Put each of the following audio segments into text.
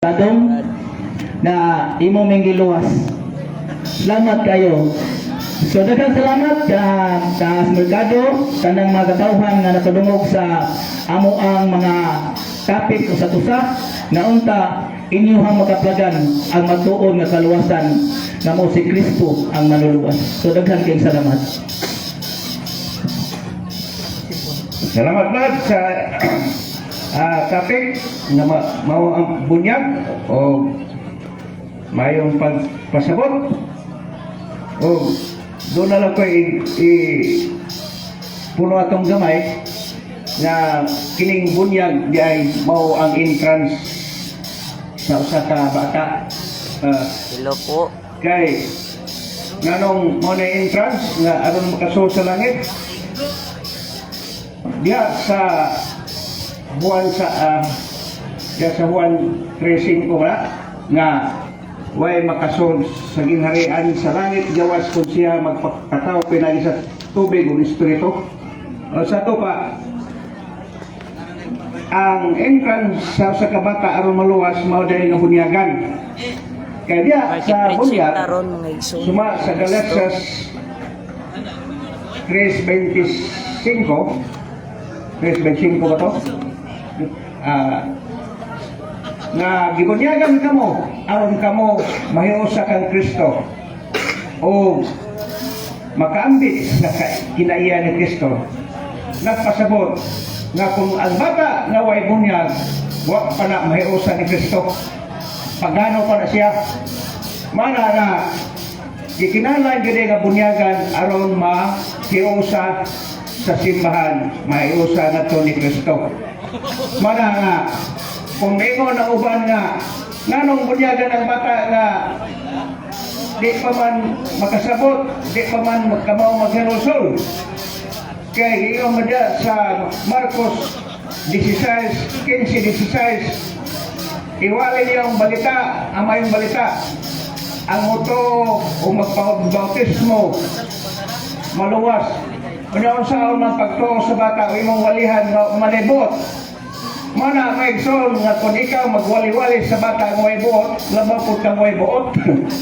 Padong na imo menggiluwas. Salamat kayo. So daghang salamat sa merkado kanang mga katawhan nga nakadungog sa amo ang mga topic usa-usa na unta inyuhang makaplagan ang matuod nga kaluwasan nga mo si Kristo ang manluluwas. So daghang kayong salamat. Salamat Brad sa topic na mao ang bunyag o mayong pagpasabot o doon na lang ko puno atong gamay na kining bunyag di ay mao ang entrance sa usa ka bata. Hello po. Kay nganong mo na entrance nga aron makaso sa langit diya sa buwan sa diya sa buwan 3-5 nga way makasod sa ginharian sa langit gawas kung siya magpakataw pinagi sa tubig o espiritu. Sa to pa ang entrance sa kabata aron maluwas mao diri nga bunyagan. Kaya diya sa bunyag suma sa Galatians 3:25 ba to? Na gibunyagan kamo aron kamo mahiusa kang Kristo o makaambit sa kinaiya ni Kristo. Nagpasabot nga kung ang bata nga way bunyag wa pa na mahiusa ni Kristo, pagano pa na siya mana na gikinahanglan gid nga bunyagan aron mahiusa sa simbahan, mahiusa nato ni Kristo. Mana nga kung imo na uban nga nganong bunyagan ang bata nga di pa man makasabot, di pa man magkamaw maghinusol. Kaya iyo madya sa Marcos 16:15-16 iwalay niyang balita, ang mayong balita ang muto o magpabautismo maluwas. Kung saan ang pagtuo sa bata o imong walihan nga malibot mana may igsoon nga kung ikaw magwali-wali sa bata ang way buot, labaw po kang way buot.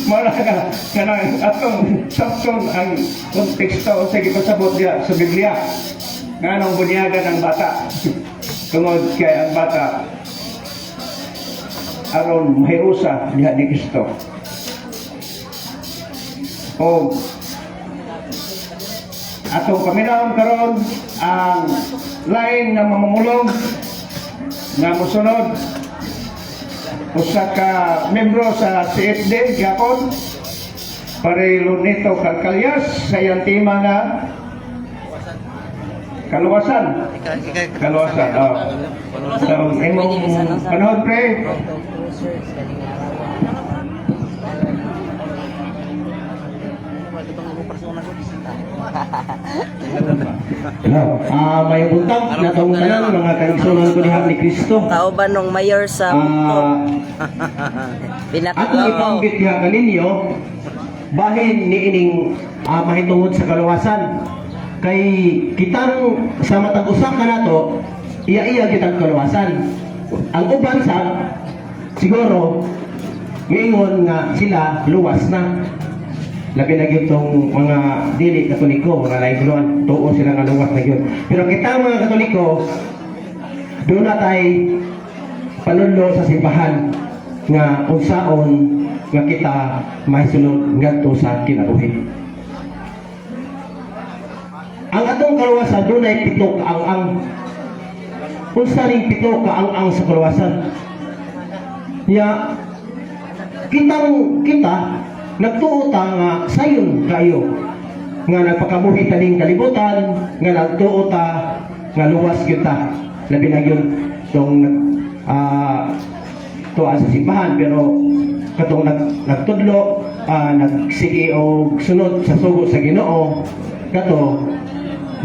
Mana ka kanang atong sakson ang konteksto sa gipasabot diya sa Biblia. Nganong bunyagan ang bata. Tungod kay ang bata aron mahiusa diha ni Kristo. O atong paminawon karon ang lain nga mamumulong nga musunod usa ka membro sa CFD gapon Parelo Nito Calcalias sa iyang tema nga kaluwasan. So imong panahon pre may buntag na tong tanan mga kaigsunan ko diha ni Kristo. Tao ba nung mayor sa Ako pinakalaw? ipanggit diha kaninyo bahin niining mahitungod sa kaluwasan. Kay kitang sa matag usa ka nato iya kitang kaluwasan. Ang uban sa siguro ngayon nga sila luwas na. Labi na itong mga dili katoliko, mga laigluan, tuo sila nga luwas na yun. Pero kita mga katoliko, doon na tayo panulo sa simbahan nga unsaon nga kita mahisunod ngadto sa kinabuhi. Ang atong kaluwasan doon ay pito kaang-ang. Unsa ring pito kaang-ang sa kaluwasan? Ya kita nagtuota nga sayon kayo nga nagpakabuhi taning kalibutan nga nagtuota nga luwas kita labi na yun tong tuwa sa simbahan pero katong nagtudlo nagsigi og sunod sa sugo sa Ginoo kato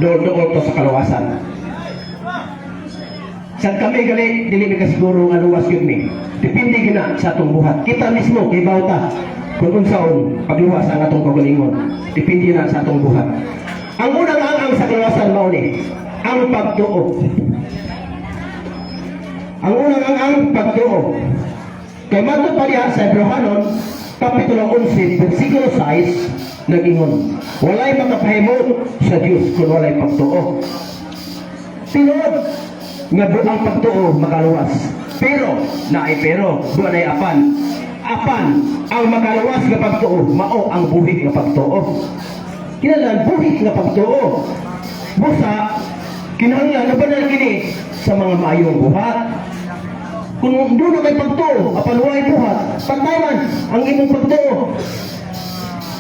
doon to sa kaluwasan. Sa kami gali dili mi kasiguro nga luwas yun mi depende gina sa atong buhat kita mismo kay bawta kung unsaon pagluwas ang atong kagalingon depende na sa atong buhat. Ang unang ang sa kaluwasan mao ni ang pagtuo. Ang unang ang pagtuo. Kay mato pa diha sa Hebrehanon, Kapitulo 11, versikulo 6, nag-ingon, walay makapahimo sa Dios kung walay pagtuo. Tinuod nga buang pagtuo makaluwas. Pero, doon ay apan. Apan, ang makaluwas nga pagtuo, mao ang buhig nga pagtuo. Kinalan, buhig nga pagtuo. Busa, kinahanglan, nabanal gini sa mga maayong buhat. Kung doon na kay pagtuo, apaluway buhat, pantay man ang imong pagtuo.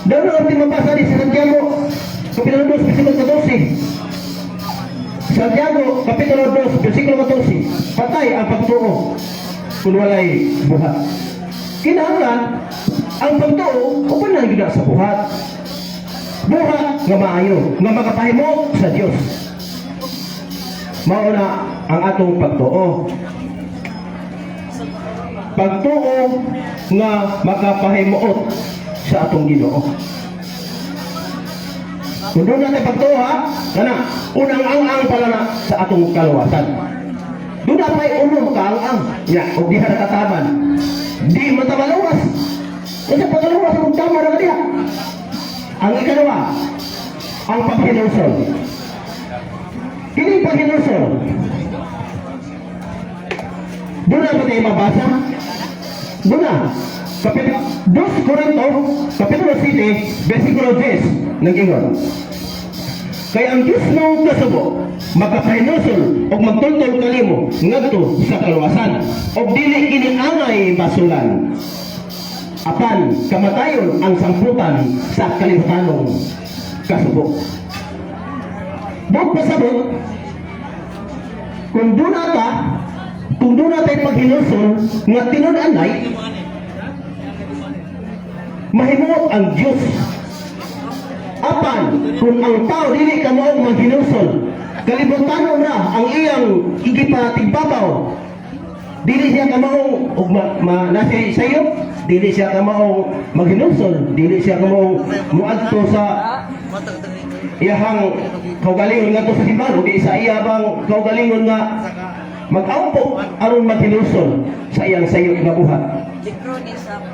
Doon na ang mabasa ni Santiago, Kapitulo 2, versikulo 14. Santiago, Kapitulo 2, versikulo 14. Patay ang pagtuo kung walay buhat. Kinahanglan, ang pagtuo, upan na gina sa buhat. Buhat nga maayo, nga makapahimo sa Dios. Mauna ang atong pagtuo. Pagtuo nga makapahimuot sa atong Ginoo. Kung doon natin pagtuo ha, kana, unang ang pala na sa atong kaluwasan. Doon na may unong kaang-ang. Ya, o di nakataman. Di matabaluwas. Kasi pagkaluwas, kung tama na kaniya. Ang ikalawa, ang paghinusol. Kini paghinusol. Doon na ba tayo mabasa? Doon na. Kapitulo 2 Korinto, Kapitulo 7, versikulo 10, nag-ingon. Kaya ang Diyos ng kasubo, magkapahinusol o magtultol kalimo ngadto sa kaluwasan o dili kiniangay masulan. Apan, kamatayon ang samputan sa kalibutanong kasubo. Bukod pasabot, kung doon na tayo paghinusol nga tinud-anay, mahimuot ang Diyos. Apan, kung ang tao dili ka mo maghinusol, kalibutan na ang iyang igipatigbabaw, dili siya ka mo nasa sayo, dili siya ka mo maghinusol, dili siya ka mo muadto sa iyahang kaugalingon nga to sa simbahan, o di sa iyabang kaugalingon nga mag-aupo aron maghinusol sa iyang sayo nga buhat.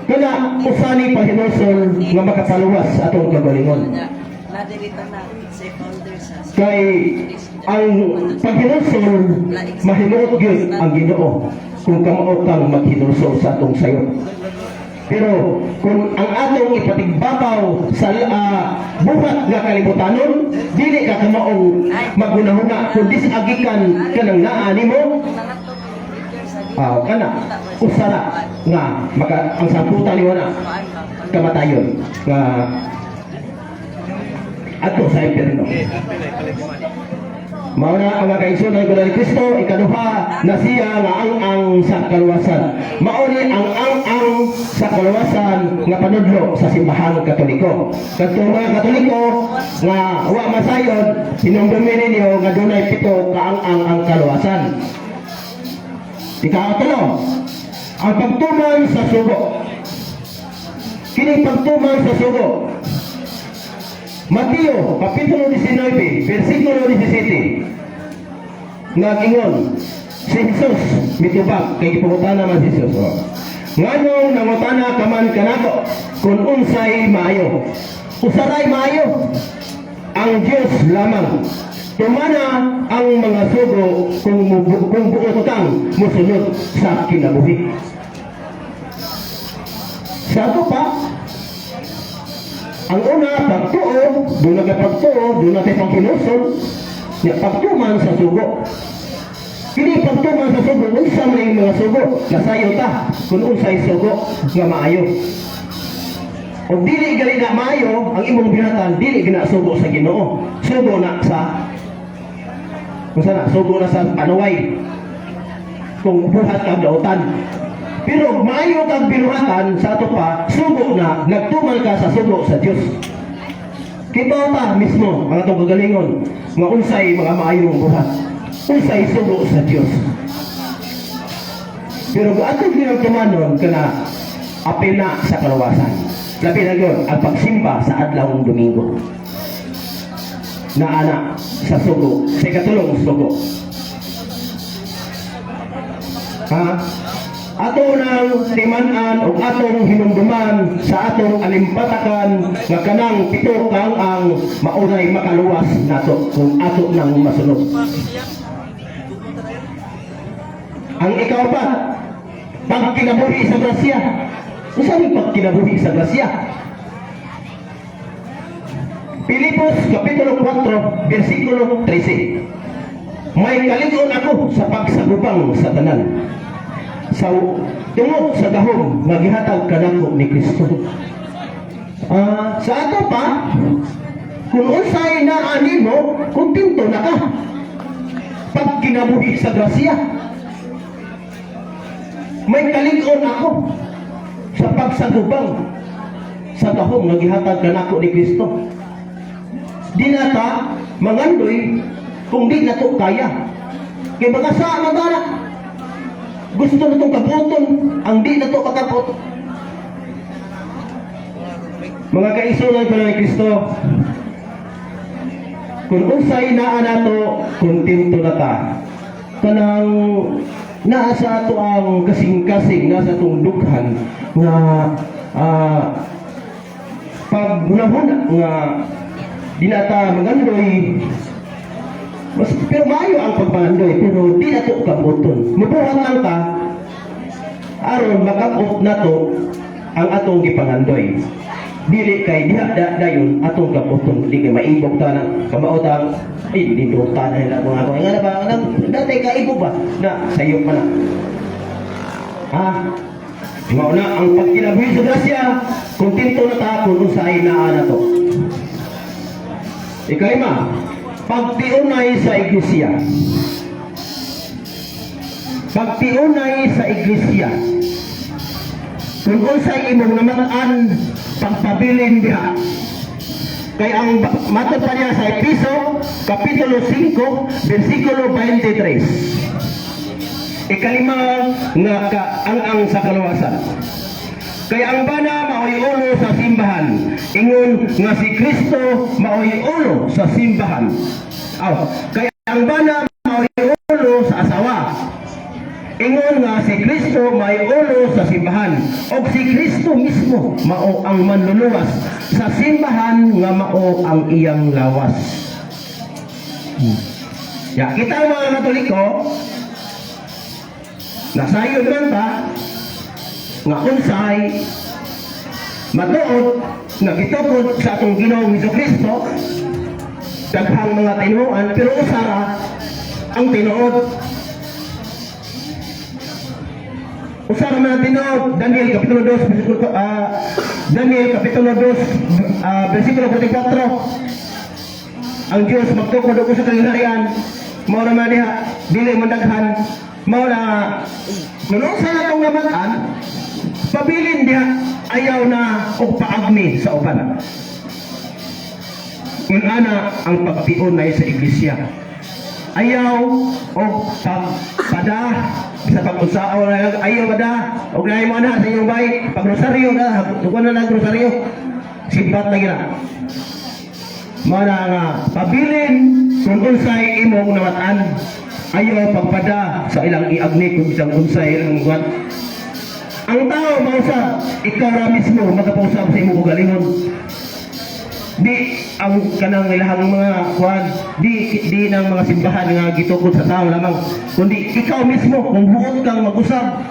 Kaya usani paghinusol nga makapaluwas sa atong kaugalingon. Kay ang paghinusol mahimuot gyud ang Ginoo kung kamao kang maghinusol sa atong sayo. Pero kung ang atong ipatigbabaw sa buhat nga kalibutanon, dili ka kamaong magunahuna kundi agikan kanang naa nimo. Kana usara nga ang samputan ni wala kamatayon nga ato sa impierno. Mao na ang mga kaigsoon ko ni Kristo, ikaduha na siya nga ang sa kaluwasan. Mao ni ang sa kaluwasan nga panudlo sa simbahan Katoliko. Kadto mga Katoliko nga wa masayod, hinumdumi ninyo nga dunay 7 ang kaluwasan. Ikatulo, ang pagtuman sa sugo. Kini pagtuman sa sugo. Mateo, Kapitulo 19, versikulo 17. Nag-ingon, si Jesus, mitubag, kay ipungutan naman si Jesus. Nganong nangutana kaman kanako, kung unsay maayo. Usaray maayo, ang Diyos lamang. Tumana ang mga sugo kung buot kang musunod sa kinabuhi. Sa ako pa, ang una, pagtuo, doon na pagtuo, doon natin paghinusol, pagtuman sa sugo. Kini pagtuman sa sugo, unsa man yung mga sugo, nasayo ta, kung unsay sugo, nga maayo. O dili gali na maayo, ang imong binatan, dili gina sugo sa Ginoo. Sugo na sa, kung sana, sugo na sa panuway. Kung buhat kang dautan. Pero maayo kang binuhatan sa ato pa, sugo na, nagtumal ka sa sugo sa Diyos. Kita ta mismo, mga itong kagalingon, mga unsay mga maayong buhat. Unsay sugo sa Diyos. Pero kung atong ginagtumanon ka na apil na sa kaluwasan, labi na yun, ang pagsimba sa adlawang Domingo. Na anak sa sugo, sa ikatulong sugo. Ha? ato nang timan-an o atong hinumduman sa atong alimpatakan nga kanang pito kang ang maunay makaluwas nato kung ato nang masunod. Ang ikaw pa, pagkinabuhi sa grasya. Usabi pagkinabuhi sa grasya. Pilipos Kapitulo 4, versikulo 13. May kalig-on ako sa pagsagubang sa tanan. Sa tungod sa gahom nga gihatag kanako ni Kristo. Sa ato pa, kung unsay naa nimo, kontento na ka. Pag kinabuhi sa grasya, may kalig-on ako sa pagsagubang sa gahom nga gihatag kanako ni Kristo. Di na ta mangandoy kung di na to kaya. Kaya baka sa magana, gusto na itong kaputon, ang di na to kakapot. Mga kaisunan ko ni Kristo, kung unsay naa nato, kontento na ta. Kanang naa sa ato ang kasing-kasing, nasa itong dughan, nga pag hunahuna nga di na ta magandoy, pero maayo ang pagpangandoy, pero di na ito kabuton. Mabuhat lang ta, aron makapot na to ang atong gipangandoy. Dili kay diha dayon atong kabuton. Di kay maibog ta ng kamaotang, di ta na nila mga ako. Nga na ba, dati kaibog ba? Na, sayo pa na. Mauna, ang pagkinabuhi sa grasya, kontento na ta kung unsay naa na to. Ikalima, pagtiunay sa iglesia. Pagtiunay sa iglesia. Kung unsay imong namataan, pagpabilin diha. Kay ang matod pa niya sa Episo, Kapitulo 5, versikulo 23. Ikalima nga ang sa kaluwasan. Kaya ang bana maoy ulo sa simbahan. Ingon nga si Kristo maoy ulo sa simbahan. Kaya ang bana maoy ulo sa asawa. Ingon nga si Kristo maoy ulo sa simbahan. O si Kristo mismo mao ang manluluwas sa simbahan nga mao ang iyang lawas. Ya, kita mga Katoliko, nasayod man ta nga unsay matuod nga gitukod sa atong Ginoong Hesukristo, daghang mga tinuoan, pero usara ang tinuod. Usara man ang tinuod. Daniel Kapitulo 2, versikulo 44. Ang Diyos magtukod ako sa kalinarian, mao na man diha, dili man daghan, mao na kuno sa atong nabatan, pabilin diha, ayaw na og paagni sa uban. Kung ana ang pagtiunay sa iglesia, ayaw og pagpada sa pag-usao, ayaw pada og naay mo na sa iyong bay, pag-rosaryo na, tukuan na lang rosaryo, simpat na gina. Mana nga pabilin kung unsay imong nawatan, ayaw pagpada sa ilang iagni kung isang unsay ilang buwan. Ang tao mausa, ikaw ra mismo magapausap sa imong ugalingon. Di ang kanang ilahang mga kuan, di nang mga simbahan nga gitukod sa tao lamang, kundi ikaw mismo kung buot kang mag-usab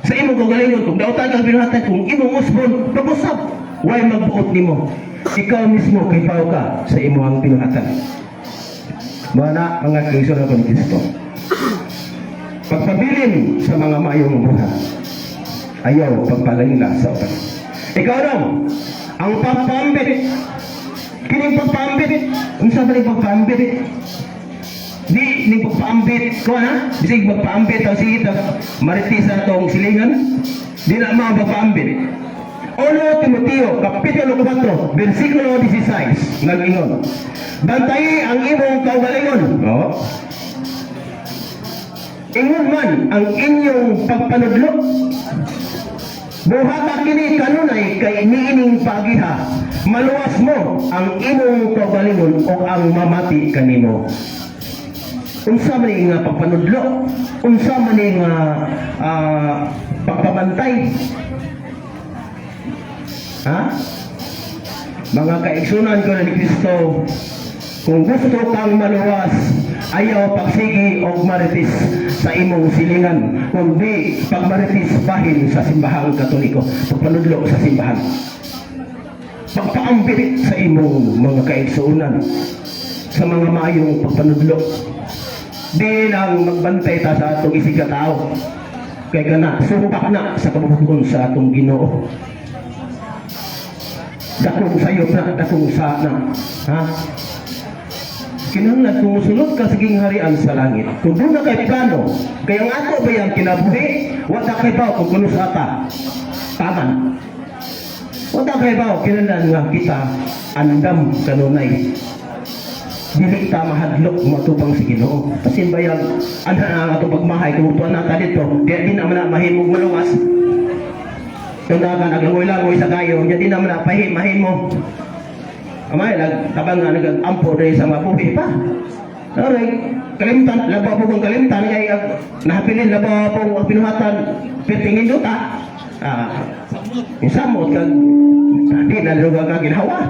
sa imong ugalingon. Kung dautan kang binuhatan, kung imong usbon, mag-usab, way magbuot nimo. Ikaw mismo kay pao ka sa imong binuhatan. Mana mga kaigsoon ng Kristo, pagpabilin sa mga mayong buhat, ayaw pagpalayla sa utan. Ikaw daw, ang pagpambit, kining pagpambit, unsa ba ning pagpambit? Di ning pagpambit ko na, bisig pagpambit o sige maritis sa tong silingan, di na mga pagpambit. 1 Timoteo Kapitulo 4, versikulo 16, nag-ingon, bantayi ang imong kaugalingon. Ingon man ang inyong pagpanudlo, buhata kini kanunay kay niining pagiha, maluwas mo ang imong kaugalingon o ang mamati kanimo. unsa man ni nga pagpanudlo, unsa man ni nga pagpabantay. Ha? Mga kaigsunan ko na ni Kristo, kung gusto kang maluwas, ayaw pagsigi o maritis sa imong silingan, kundi pagmaritis bahin sa simbahang Katoliko, pagpanudlo sa simbahan. Pagpaambit sa imong mga kaigsunan sa mga mayong pagpanudlo. Di lang magbantay ta sa atong isigataw, kay gana sumpak na sa kabubuton sa atong Ginoo. Dakong sayop na, dakong sa na. Ha? Kinahanglan kung musulod ka sa gingharian sa langit. Kung doon na kay plano, kaya ang ato ba yung kinabuhi, wala kay bao kung kuno sa ata. Taman. Wala kay bao, kinahanglan nga kita andam kanunay. Dili ta mahadlok matubang sa Ginoo. Kasi ba yung ang ato pagmahay, kung tuwan nata dito, di naman na mahimog maluwas. Tundagan, aglangoy-langoy sa kayo, hindi naman na mahin mo. Amay, tabang nga nag-ampo rin sa mabuhi pa. Alright, kalimtan, labo po kong kalimtan, kaya nahapilin, labo po ang pinuhatan, pitingin doon ta. Yung samot, di na lugar ka ginawa.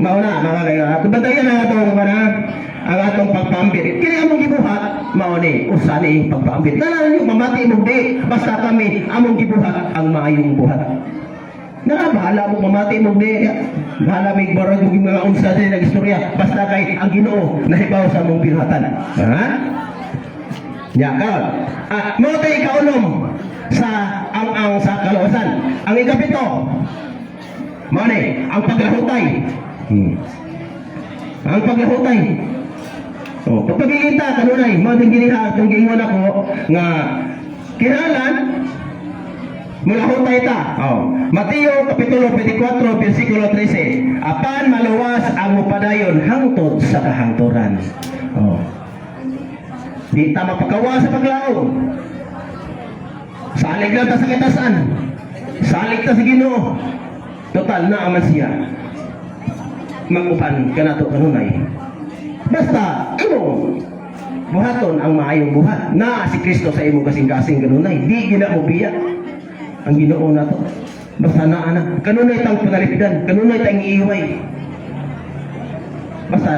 Mauna, mga kaya, tubantayan na itong ang atong pagpambirit. Kaya among gibuhat, mauni, usani yung pagpambirit. Nalang yung mamati mo di, basta kami among gibuhat ang maayong buhat. Bahala mo mamati mo di, bahala may barag yung mga unsa din na istorya, basta kay ang Ginoo nahibaw sa among binuhatan. Ha? Yakal. Mo tayo kaunom sa ang sa kalawasan. Ang ikapito, mauni, ang paglahutay. Ang paglahutay. Kapag ikita, kanunay, mating giniha, itong giingon ako, nga, kinalan, mulahutay ta. Mateo, Kapitulo 24, versikulo 13. Apan maluwas ang mupadayon hangtod sa kahangturan. Di ta mapakawa sa paglaom. Salig lang ta sa kitasan. Salig ta sa Ginoo. Total na aman siya. Magupan ka na ito kanunay. Basta, imo buhaton ang maayong buhat. Na si Kristo sa imo kasing-kasing kanunay. Di gina mo biya ang Ginoo na to. Basta na anak. Kanunay tang pangalipidan. Kanunay tang iiway. Basta,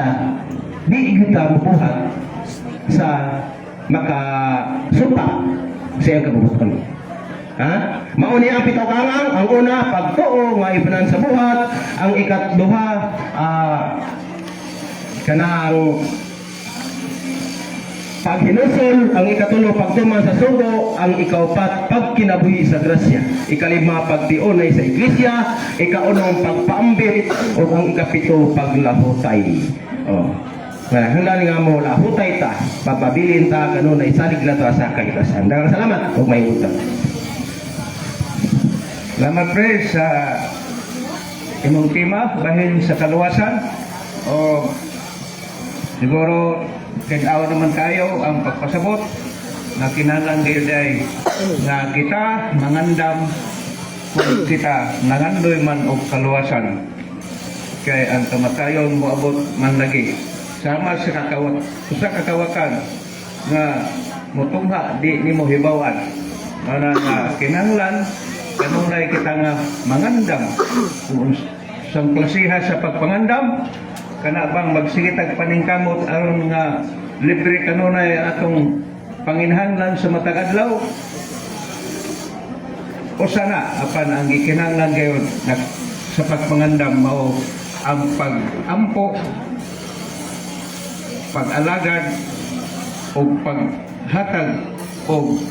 di kita mabuhat sa makasumpa sa iyang kabubutan. Ha? Mauni ang pitokangang, ang una, pagtuo, nga ibanan sa buhat, ang ikatduha, kanang paghinusol, ang ikatulo, pagtuman sa sugo, ang ikaupat, pagkinabuhi sa grasya, ikalima, pagtionay sa iglesia, ikaunong, pagpaambit, o ang ikapito, paglahutay. Handa nga mo, lahutay ta, papabilin ta, kanunay, salig na to sa kahilasan. Dagang salamat, huwag may utang. Salamat pre sa imong tema bahin sa kaluwasan. O siguro kinawa naman kayo ang pagpasabot na kinahanglan gyud ay nga kita mangandam kung kita nangandoy man og kaluwasan kay ang kamatayon moabot man lagi sama sa kakawakan nga mutungha di nimo hibawan ana nga kinahanglan kanunay kita nga mangandam kung sang klasiha sa pagpangandam kana bang magsigitag paningkamot aron nga libre kanunay atong panginhanglan sa matag adlaw o sana apan ang gikinahanglan gayon sa pagpangandam mao ang pag-ampo, pag-alagad o paghatag o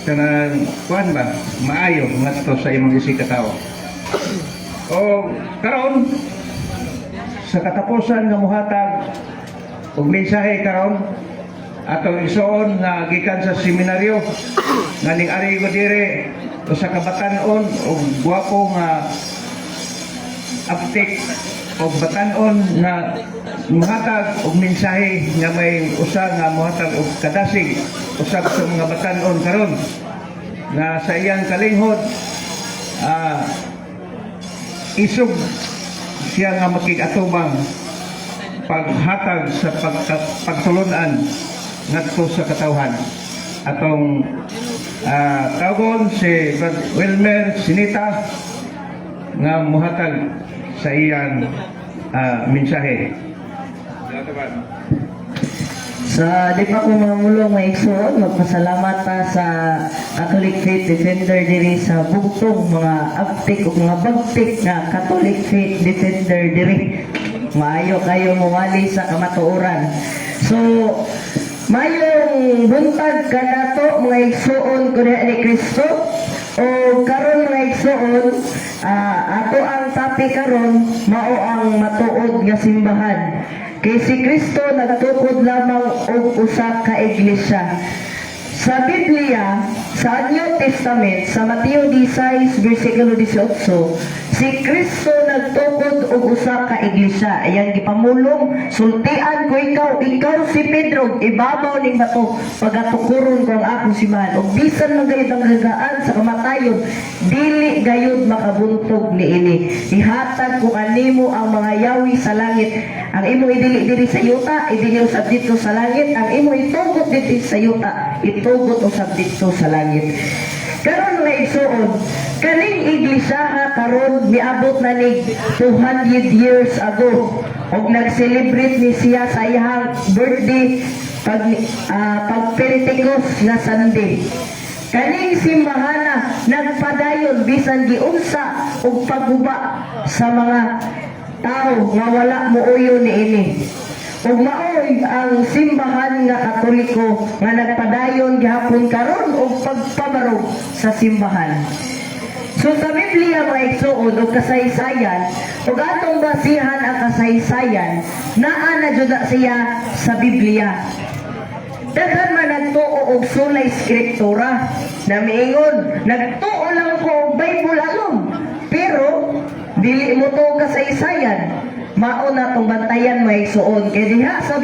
kanang kuan ba maayo ngadto sa imong isikatawo. O karon sa katapusan nga mohatag og mensahe karon atong isuon nga gikan sa seminaryo nga ning ari ko dire usa ka batan-on og gwapo nga aptik og batan-on nga mohatag og mensahe nga may usa nga mohatag og kadasig usab sa mga batan-on karon nga sa iyang kalinghod isog siya nga makig-atubang paghatag sa pagtulunan ngadto sa katawhan. Atong tawgon si Brad Wilmer Sinita nga muhatag sa iyang mensahe. Sa di pa ko mamulong may igsoon, magpasalamat ta sa Catholic Faith Defender diri sa bugtong mga abtik o mga bagtik na Catholic Faith Defender diri. Maayo kayo mawali sa kamatuoran. So, mayong buntag ka na to mga igsoon ko ni Kristo o karon mga igsoon, ato ang topic karon mao ang matuod nga simbahan. Kay si Kristo nagtukod lamang og usa ka iglesia. Sa Biblia, sa New Testament, sa Mateo 16, versikulo 18, si Kristo nagtukod og usa ka iglesia. Ayan gipamulong, sultian ko ikaw si Pedro, ibabaw ning bato, pagatukuron ko ang akong simbahan. Og bisan man gayud ang gagaan sa kamatayon, dili gayud makabuntog niini. Ihatag ko kanimo ang mga yawi sa langit. Ang imo idili sa yuta, idili usab dito sa langit. Ang imo itugot dito sa yuta, itugot usab dito sa langit. Karon nga igsuon, kaning iglesia karon miabot na ni 200 years ago og nag-celebrate ni siya sa iyang birthday pag Pentecost nga Sunday. Kaning simbahana nagpadayon bisan giunsa og pagguba sa mga tao nga wala muuyo niini. Ug maoy ang simbahan nga Katoliko nga nagpadayon gihapon karon og pagpabarog sa simbahan. So sa Biblia mga igsuon og kasaysayan, ug atong basihan ang kasaysayan, naa na jud siya sa Biblia. Daghan man nagtuo og sulay skriptura na miingon, nagtuo lang ko og Bible alone, pero dili mo to kasaysayan. Mao na tong bantayan may igsuon kay diha sa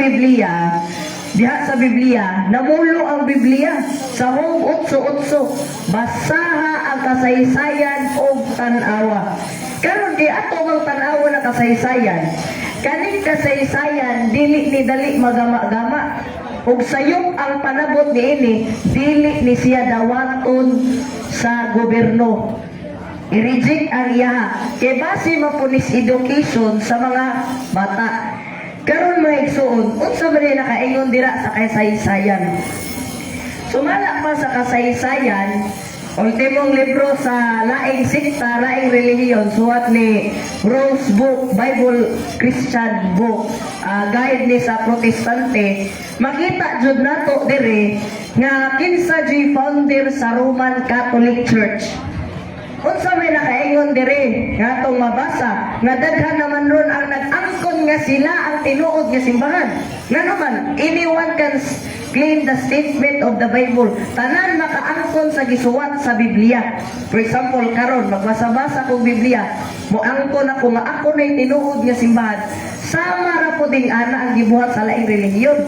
Biblia namulo ang Biblia sa Hong 8:8 basaha ang kasaysayan og tan-awa. Karon di ato ang tan-awa na kasaysayan, kaning kasaysayan dili ni dali magama-gama ug sayop ang panabot niini, dili ni siya dawaton sa gobyerno. I-reject ang iya. Kaya base mapunis education sa mga bata. Karon mga igsuon, unsa man nakaingon dira sa kasaysayan. Sumala pa sa kasaysayan, ultimong libro sa laing sikta, laing relihiyon, suwat ni Rose Book, Bible Christian Book, guide ni sa protestante, makita jud nato dire nga kinsa jud founder sa Roman Catholic Church. Unsa may nakaingon dire nga atong mabasa nga daghan naman ron ang nag-angkon nga sila ang tinuod nga simbahan. Nga naman, anyone can claim the statement of the Bible. Tanan makaangkon sa gisuwat sa Biblia. For example, karon magbasa-basa kong Biblia, moangkon ako nga ako na'y tinuod nga simbahan. Sama ra po ding ana ang gibuhat sa laing relihiyon.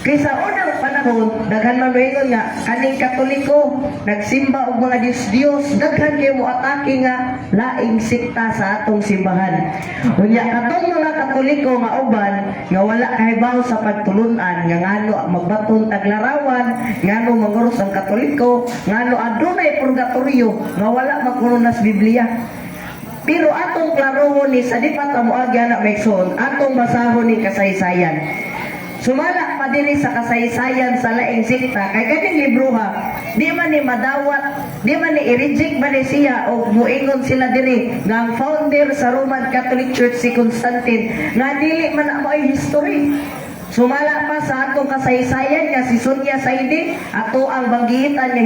Kaysa unang panahon, daghan man moingon nga kaning Katoliko nagsimba og mga Dios-Dios, daghan kay mo atake nga laing sikta sa atong simbahan. Unya katong mga Katoliko nga uban nga wala kahibaw sa pagtulunan nga ngano magbaton taglarawan, ngano manguros ang Katoliko, ngano adunay purgatorio nga wala makununas Biblia. Pero atong klarohon ni sa di pa ta moagya na maigsoon, atong basahon ni kasaysayan. Sumala pa diri sa kasaysayan sa laing sikta kay kaning libro di man ni madawat, di man ni i-reject man ni siya o muingon sila diri nga ang founder sa Roman Catholic Church si Constantine nga dili man na mo'y history. Sumala pa sa atong kasaysayan nga si Sonia Saide, ato ang banggitan nga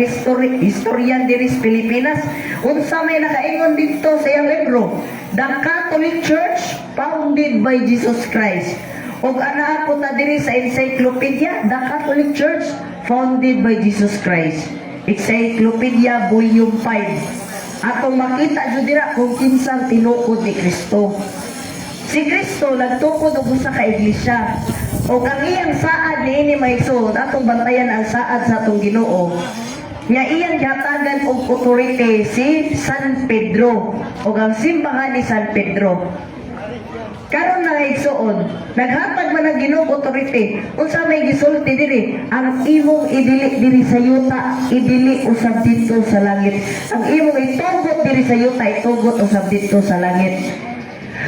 historian diri sa Pilipinas. Unsa may nakaingon dito sa iyang libro, The Catholic Church founded by Jesus Christ. Og ana po ta diri sa Encyclopedia, The Catholic Church founded by Jesus Christ. Encyclopedia Volume 5. Atong makita jud dira kung kinsang tinuod ni Kristo. Si Kristo nagtukod og usa ka iglesia. Og ang iyang saad niini maigsoon, atong bantayan ang saad sa atong Ginoo. Nga iyang gihatagan og authority si San Pedro og ang simbahan ni San Pedro. Karon na igsuon, naghatag man ang Ginoo authority. Unsa may gisulti diri, ang imong idili diri sa yuta, idili usab dito sa langit. Ang imong itugot diri sa yuta, itugot usab dito sa langit.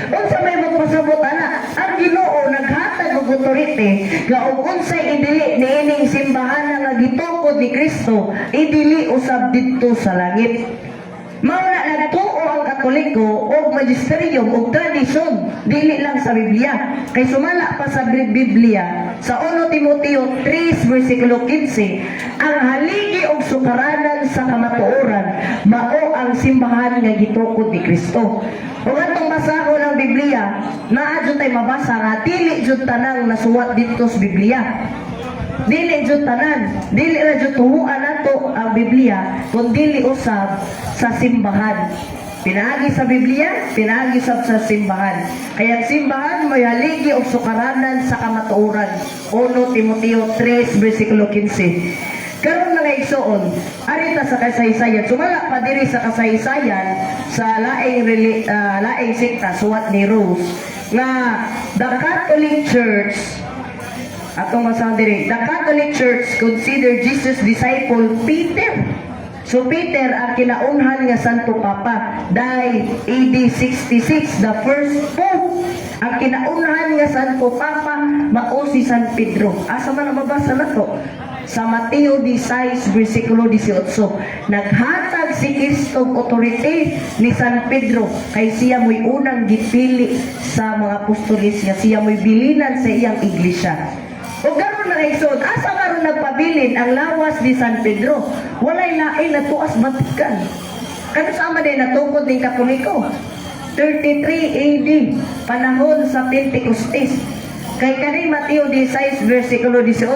Unsa may magpasabot ana, ang Ginoo naghatag og authority nga og unsay idili niining simbahan nga gitukod ni Kristo, idili usab dito sa langit. Mao na nagtuo ang Katoliko og magisterium og tradisyon dili lang sa Biblia. Kay sumala pa sa Biblia sa 1 Timoteo 3 versikulo 15, ang haligi og sukaranan sa kamatuoran mao ang simbahan nga gitukod ni Kristo. Ug atong basahon ang Biblia, naa jud tay mabasa nga dili jud tanang nasuwat dito sa Biblia. Dili jud tanan, dili ra jud tuhuan nato ang Biblia kun dili usab sa simbahan. Pinaagi sa Biblia, pinaagi sa simbahan. Kaya ang simbahan may haligi og sukaranan sa kamatuoran. 1 Timoteo 3 versikulo 15. Karon mga igsoon, arita sa kasaysayan, sumala pa diri sa kasaysayan sa laing sekta suwat ni Rose nga the Catholic Church atong masang diri, the Catholic Church consider Jesus disciple Peter. So Peter ang kinaunhan nga Santo Papa, died AD 66, the first Pope. Ang kinaunhan nga Santo Papa mao si San Pedro. Asa man mabasa nato? Sa Mateo 16 versikulo 18, naghatag si Kristo authority ni San Pedro kay siya mo'y unang gipili sa mga apostoles niya, siya mo'y bilinan sa iyang iglesia. O garon na igsoon, asa karon nagpabilin ang lawas ni San Pedro? Walay lain na tuas batikan. Kano sama din natukod ng Katoliko? 33 AD, panahon sa Pentecostes. Kay kaning Mateo 16 versikulo 18,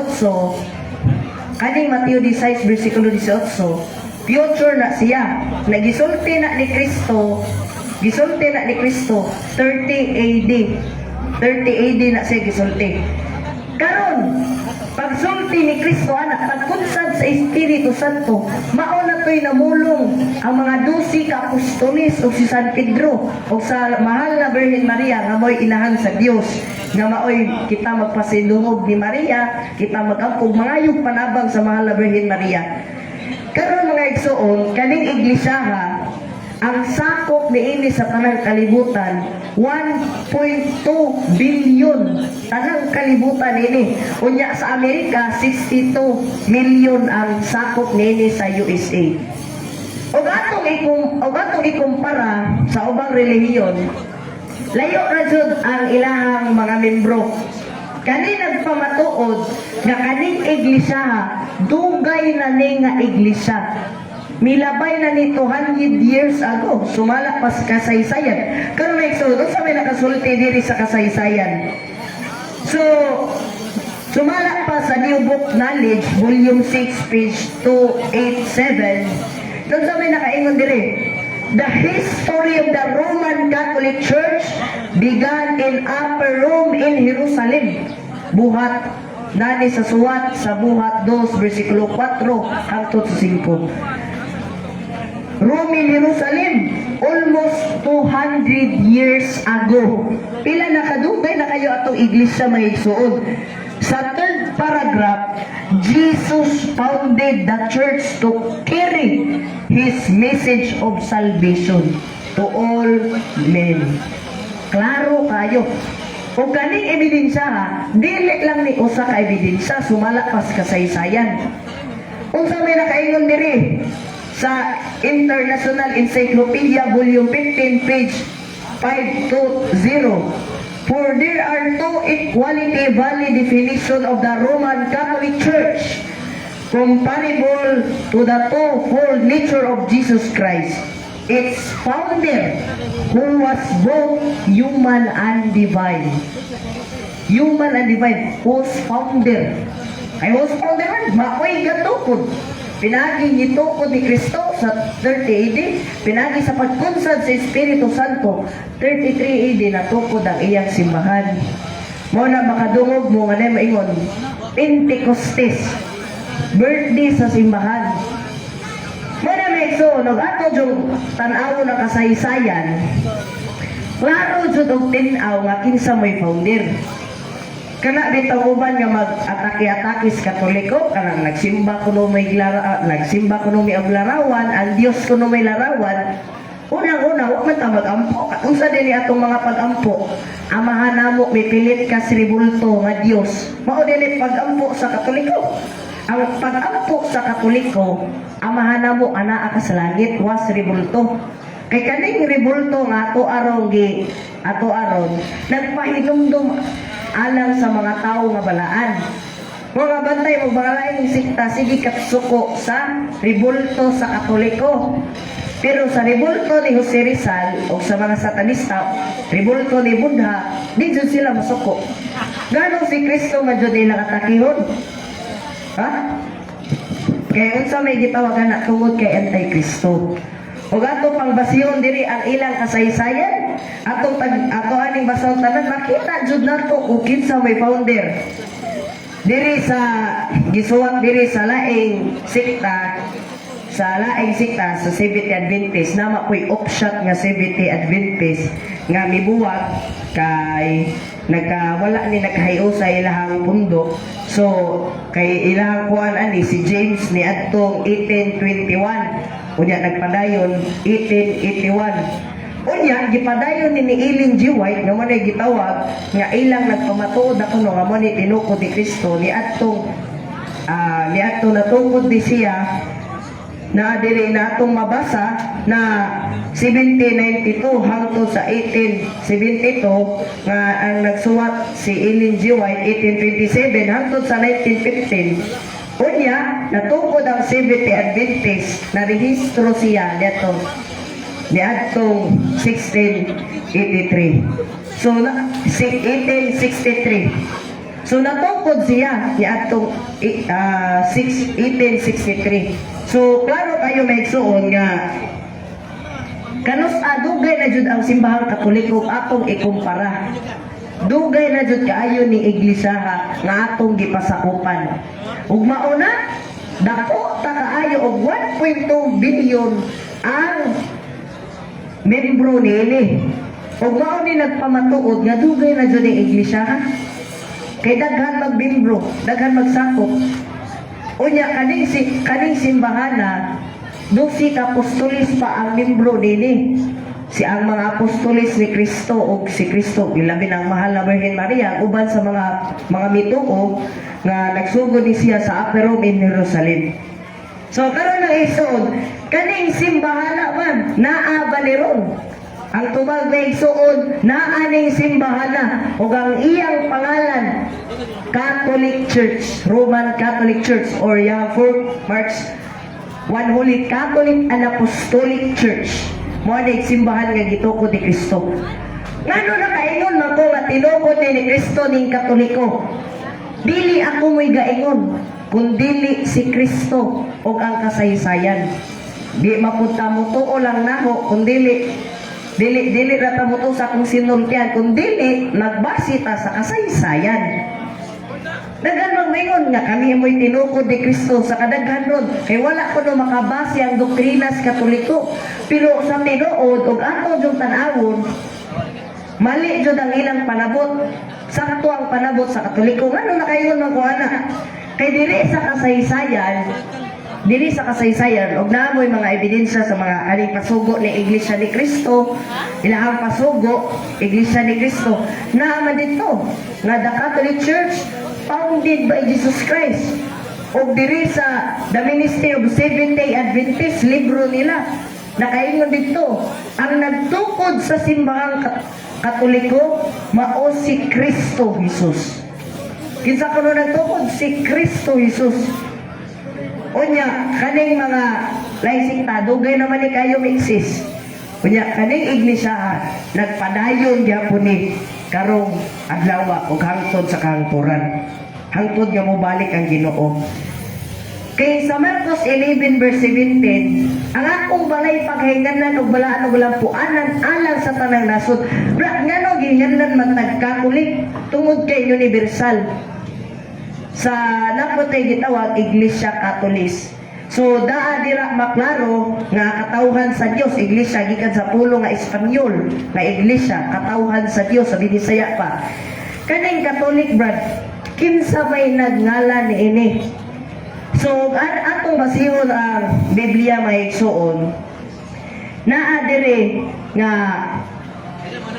kaning Mateo 16 versikulo 18, future na siya. Nagisulti na ni Kristo, gisulti na ni Kristo 30 AD. 30 AD na siya gisulti. Karon, pagsulti ni Kristo anak, pagkunsad sa Espiritu Santo, mao na to'y namulong ang mga 12 ka apostoles o si San Pedro o sa mahal na Birhen Maria nga mo'y inahan sa Dios, nga maoy kita magpasilungog ni Maria, kita mag-ampog mangayog panabang sa mahal na Birhen Maria. Karon mga igsoon, kaning iglesia ang sakop niini sa tanang kalibutan 1.2 billion tanang kalibutan ini. Unya sa Amerika 62 million ang sakop niini sa USA. Og atong ikumpara sa ubang relihiyon, layo ra jud ang ilahang mga membro. Kani nagpamatuod nga kaning iglesia dugay na ni nga iglesia. Milabay na ni 200 years ago, sumala pa sa kasaysayan. Karon may igsoon, sa may nakasulti diri sa kasaysayan. So, sumala pa sa New Book Knowledge, Volume 6, page 287. Doon sa may nakaingon diri, the history of the Roman Catholic Church began in Upper Rome in Jerusalem. Buhat nani sa suwat sa Buhat 2 versikulo 4 hangtod sa 5. Rome in Jerusalem, almost 200 years ago. Pila na kadugay na kayo atong iglesia may igsuon. Sa third paragraph, Jesus founded the church to carry His message of salvation to all men. Klaro kayo. O kaning ebidensya dili lang ni usa ka ebidensya, sumala pas kasaysayan. Unsa may nakaingon diri sa International Encyclopedia Volume 15 page 520, for there are two equality valid definition of the Roman Catholic Church comparable to the twofold nature of Jesus Christ, its founder, who was both human and divine. Human and divine, whose founder? Ay, whose founder man? Maoy gatukod. Pinagi nitukod ni Kristo sa 30 AD, pinagi sa pagkunsad sa Espiritu Santo 33 AD natukod ang iyang simbahan. Mo na makadungog mo nga na maingon Pentecostes, birthday sa simbahan. Mo na may so, ato yung tanaw na kasaysayan. klaro jud og tin-aw nga kinsa may founder. Kana bitaw uban nga mag-atake-atake sa Katoliko, kanang nagsimba kuno may nagsimba kuno may larawan, ang Dios kuno may larawan. Unang-una, wa man ta mag-ampo. Unsa dinhi atong mga pag-ampo? Amahan namo mipilit ka si ribulto nga Dios. Mao dinhi pag-ampo sa Katoliko. Ang pag-ampo sa Katoliko, amahan namo anaa ka sa langit was ribulto. Kay kaning ribulto nga ato aron nagpahinumdum alang sa mga tao nga balaan. Mga bantay mo balaing sikta sige katsuko sa ribulto sa Katoliko. Pero sa ribulto ni Jose Rizal o sa mga satanista, ribulto ni Buddha, di jud sila masuko. Gano si Kristo nga jud nila katakihon? Ha? Kaya unsa may gitawagan na tungod kay Antikristo. O ato pang basiyon diri ang ilang kasaysayan, ato aning basaw tanan makita jud nato kung kinsa may founder. Diri sa gisuwat diri sa laing sikta sa Seventh Adventist nama ko'y offshot nga Seventh Adventist nga mibuwag kay wala ni nakahayo sa ilahang pundo. So kay ilahang kuan ani si James ni adtong 1821 unya nagpadayon 1881 unya gipadayon ni Ellen G. White nga mo na gitawag nga ilang nagpamatuod ako no nga mo ni tinukod ni Kristo ni adtong natungkod di siya na diri na atong mabasa na 1792 hangtod sa 1872 nga ang nagsuwat si Ellen G. White 1827 hangtod sa 1915. Unya natungkod ang Seventh Adventist na rehistro siya dito niadtong 1683. So 1863. So natungkod siya niadtong 1863. So, klaro tayo may igsuon nga kanus dugay na jud ang simbahang Katoliko atong ikumpara. Dugay na jud kaayo ni iglesia nga atong gipasakupan. Ug mauna, dako ta kaayo og 1.2 billion ang membro nini. Ug mao ni nagpamatuod nga dugay na jud ang iglesia. Kay daghan magbimbro, daghan magsakop. Unya kaning simbahana si apostolis pa ang membro nini. Si ang mga apostolis ni Kristo o si Kristo ilabi ng mahal na Birhen Maria uban sa mga mituo nga nagsugod ni siya sa Upper Room in Jerusalem. So karon ang isod kaning simbahana man naa ba ni ron? Ang tubag na igsuon naa ning simbahana ug ang iyang pangalan Catholic Church, Roman Catholic Church or yung 4th March One Holy Catholic and Apostolic Church. Mo na simbahan nga gitukod ni Kristo. Ngano na kaingon man ko nga tinukod ni Kristo ning Katoliko? Dili ako mo'y gaingon, kundi si Kristo ug ang kasaysayan. Di mapunta mo tuo lang nako, kundi dili rata mo to sa kung sinultian, kundi nagbase ta sa kasaysayan. Daghan magmingon nga kami mo'y tinukod ni Kristo sa kadaghan ron. Kay wala ko no makabase ang doktrinas Katoliko. Pero sa tinuod ug ato jud tan-awon, mali jud ang ilang panabot. Sakto ang panabot sa Katoliko. Ngano na kayo magkuana? Kay diri sa kasaysayan og naamoy mga ebidensya sa mga aning pasugo ni Iglesia ni Kristo, ilahang pasugo Iglesia ni Kristo. Naaman dito nga the Catholic Church founded by Jesus Christ. O diri sa The Ministry of Seventh-day Adventist, libro nila, nakaingon dito, ang nagtukod sa simbahang Katoliko, mao si Kristo Jesus. Kinsa kuno nagtukod? Si Kristo Jesus. Unya, kaning mga laisikta, dugay naman ni kayo exist. Unya, kaning iglesia, nagpadayon gyapon ni karong adlaw ug hangtod sa kahangturan. Hangtod nga mo balik ang Ginoo. Kay sa Marcos 11 verse 17, ang akong balay paghinganan ug balaan ug lampuanan alang sa tanang nasod. Ngano ginganlan man tagkakulik tungod kay universal. Sa napotay gitawag Iglesia Katolis. So daa dira maklaro nga katawhan sa Dios, iglesia gikan sa pulo nga Espanyol, nga iglesia katawhan sa Dios sa Binisaya pa. Kaning Catholic brad, kinsa may nagngalan niini. So atong basihon ang Biblia maigsuon, naa dire nga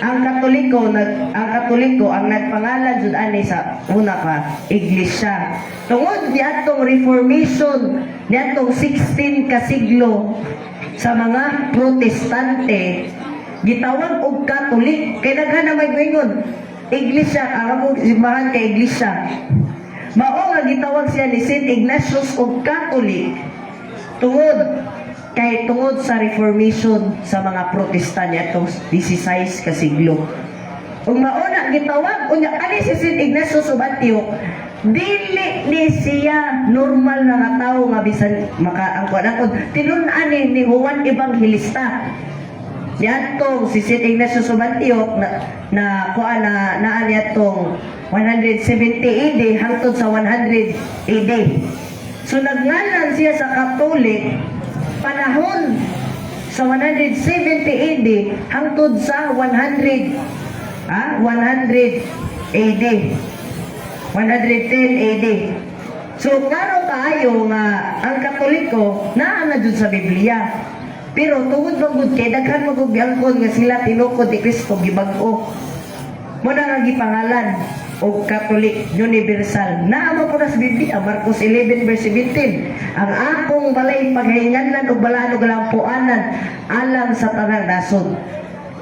ang Katoliko ang nagpangalan jud ani sa una pa iglesia. Tungod niadtong Reformation, niadtong 16 ka siglo sa mga Protestante, gitawag og Katolik kay daghan na may guingon. Iglesia, ang simbahan kay iglesia. Mao nga gitawag siya ni Saint Ignatius og Katolik. Tungod sa Reformation sa mga Protestante atong 16 ka siglo. Ug mauna gitawag unya ani si Saint Ignatius of Antioch, dili ni siya normal na nga tawo nga bisan makaangkon tinun-an ni Juan Evangelista. Diadtong si Saint Ignatius of Antioch na ani atong 170 AD hangtod sa 100 AD. So nagngalan siya sa Catholic panahon sa 170 AD hangtod sa 100 AD. 110 AD. So klaro kaayo nga ang Katoliko naa na jud sa Biblia. Pero tungod magud kay daghan magugbiangkon nga sila tinukod ni Kristo gibag-o. Mo na nga gipangalan og Catholic Universal. Naa mo po na sa Biblia, Marcos 11 verse 17. Ang akong balay paghainganan o balaan o galampuanan alang sa tanang nasod.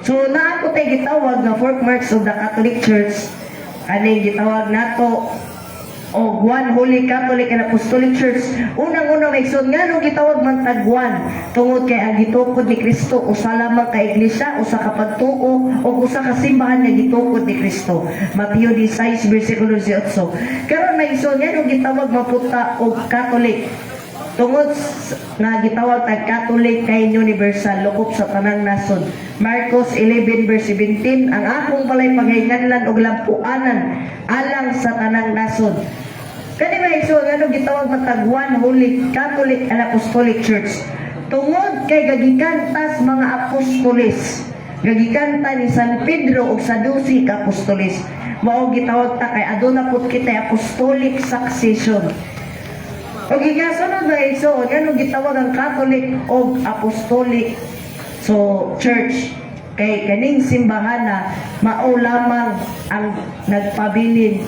So naa po tayo gitawag na fourth marks of the Catholic Church. Kaning gitawag nato o One Holy Catholic and Apostolic Church. Unang-una may igsoon nga nung gitawag man tagwan tungod kay ang gitukod ni Kristo usa lamang ka iglesia, usa ka pagtuo o usa ka simbahan nga gitukod ni Kristo. Mateo 16 bersikulo 18. Karon may igsoon nga nung gitawag maputa og Catholic. Tungod nga gitawag tag Catholic kay universal lukop sa tanang nasod. Marcos 11 verse 17, ang akong balay paghainganlan og lampuanan alang sa tanang nasod. Kani may igsoon nga nung gitawag matag One Holy Catholic and Apostolic Church. Tungod kay gagikantas mga apostoles, gagikanta ni San Pedro og sa 12 ka apostoles, mao gitawag ta kay aduna pud kita apostolic succession. O gigasunod na igsoon nga nung gitawag ang Catholic o Apostolic Church kay kaning simbahan na mao lamang ang nagpabilin,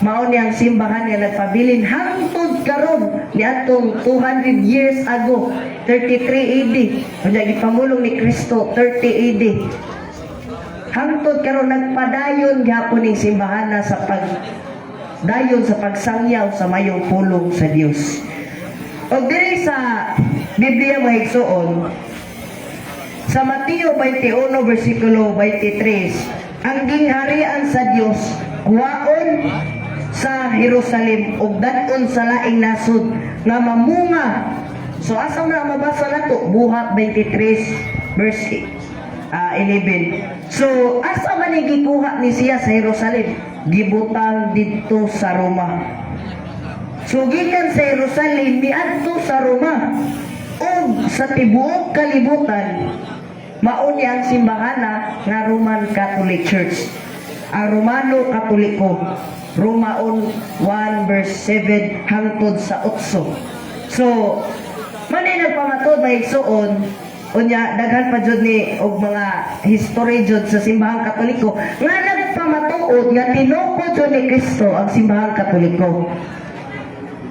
mao ni ang simbahan nga nagpabilin hangtod karon niadtong 200 years ago 33 AD unya gipamulong ni Kristo 30 AD hangtod karon nagpadayon gyapon ning simbahan na sa dayon sa pagsangyaw sa mayong pulong sa Dios. O diri sa Biblia mahigsuon sa Mateo 21 bersikulo 23, ang gingharian sa Dios kuwaon sa Jerusalem ug dadon sa laing nasod nga mamunga. So asa na mabasa nato Buhat 23 verse 11. So asa man gikuha ni siya sa Jerusalem? Gibutang dito sa Roma. So gikan sa Jerusalem miadto sa Roma ug sa tibuok kalibutan mao ni ang simbahana nga Roman Catholic Church. Ang Romano Katoliko, Romaon 1 verse 7 hangtod sa 8. So manay nagpamatod na igsuon unya daghan pa jud ni og mga history jud sa simbahang Katoliko nga nagpamatuod nga tinukod jud ni Kristo ang simbahang Katoliko.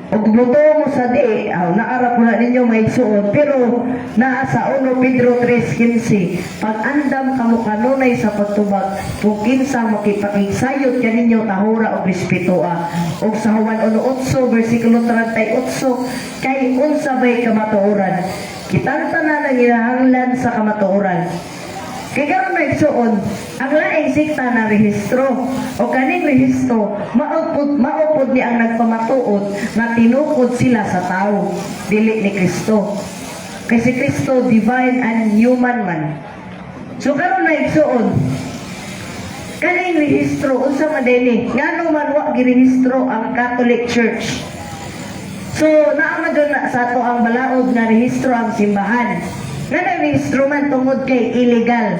Og buto mo sa di, naara ko na ninyo maigsuon, pero naa sa 1 Pedro 3:15, pag-andam kamo kanunay sa pagtubag, kung kinsa makipakigsayot kaninyo tahura og respetua. Og sa Juan 1:8 bersikulo 38, kay unsa bay kamatuoran? Kitang tanan ang hinahanglan sa kamatuoran. Kaya karon na igsuon, ang laing sikta na rehistro o kaning rehistro maupod ni ang nagpamatuod na tinukod sila sa tao, dili ni Kristo. Kasi Kristo divine and human man. So karon na igsuon, kaning rehistro unsa man dinhi? Ngano man wa girehistro ang Catholic Church? So, naama doon na sa ato ang balaod nga rehistro ang simbahan. Nga na rehistro man tungod kay illegal.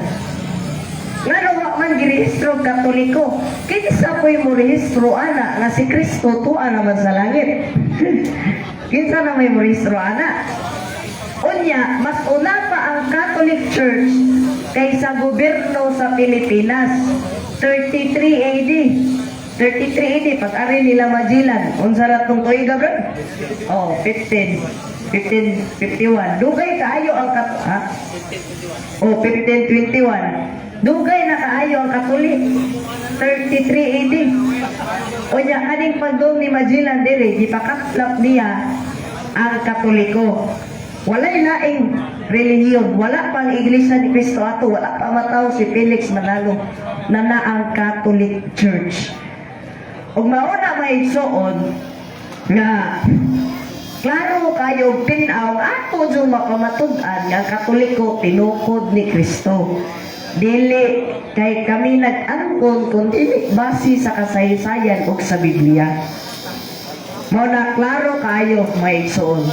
Nga nawa man girehistro Katoliko. Kaya sa ko'y mo rehistro ana nga si Kristo tuwa naman sa langit. Kinsa na may mo rehistro ana? Unya, mas una pa ang Catholic Church kaysa gobyerno sa Pilipinas. 33 AD. 33 AD, pag-ari nila Magellan. Unsa ra tong tuiga, bro? Oh, 1551. Dugay kaayo ang ha? Oh, 1521. Dugay na kaayo ang Katolik. 33 AD. Unya, aning pagdong ni Magellan dire, gipakatlap niya ang Katoliko. Walay laing relihiyon, wala pang Iglesia ni Cristo ato, wala pa mataw si Felix Manalo na ang Catholic Church. Ug mauna may igsoon nga klaro kayo pinaw ato jud mapamatud-an nga Katoliko tinukod ni Kristo. Dili kay kami nag-angkon kundi base sa kasaysayan ug sa Biblia. Mao na klaro kayo may igsoon.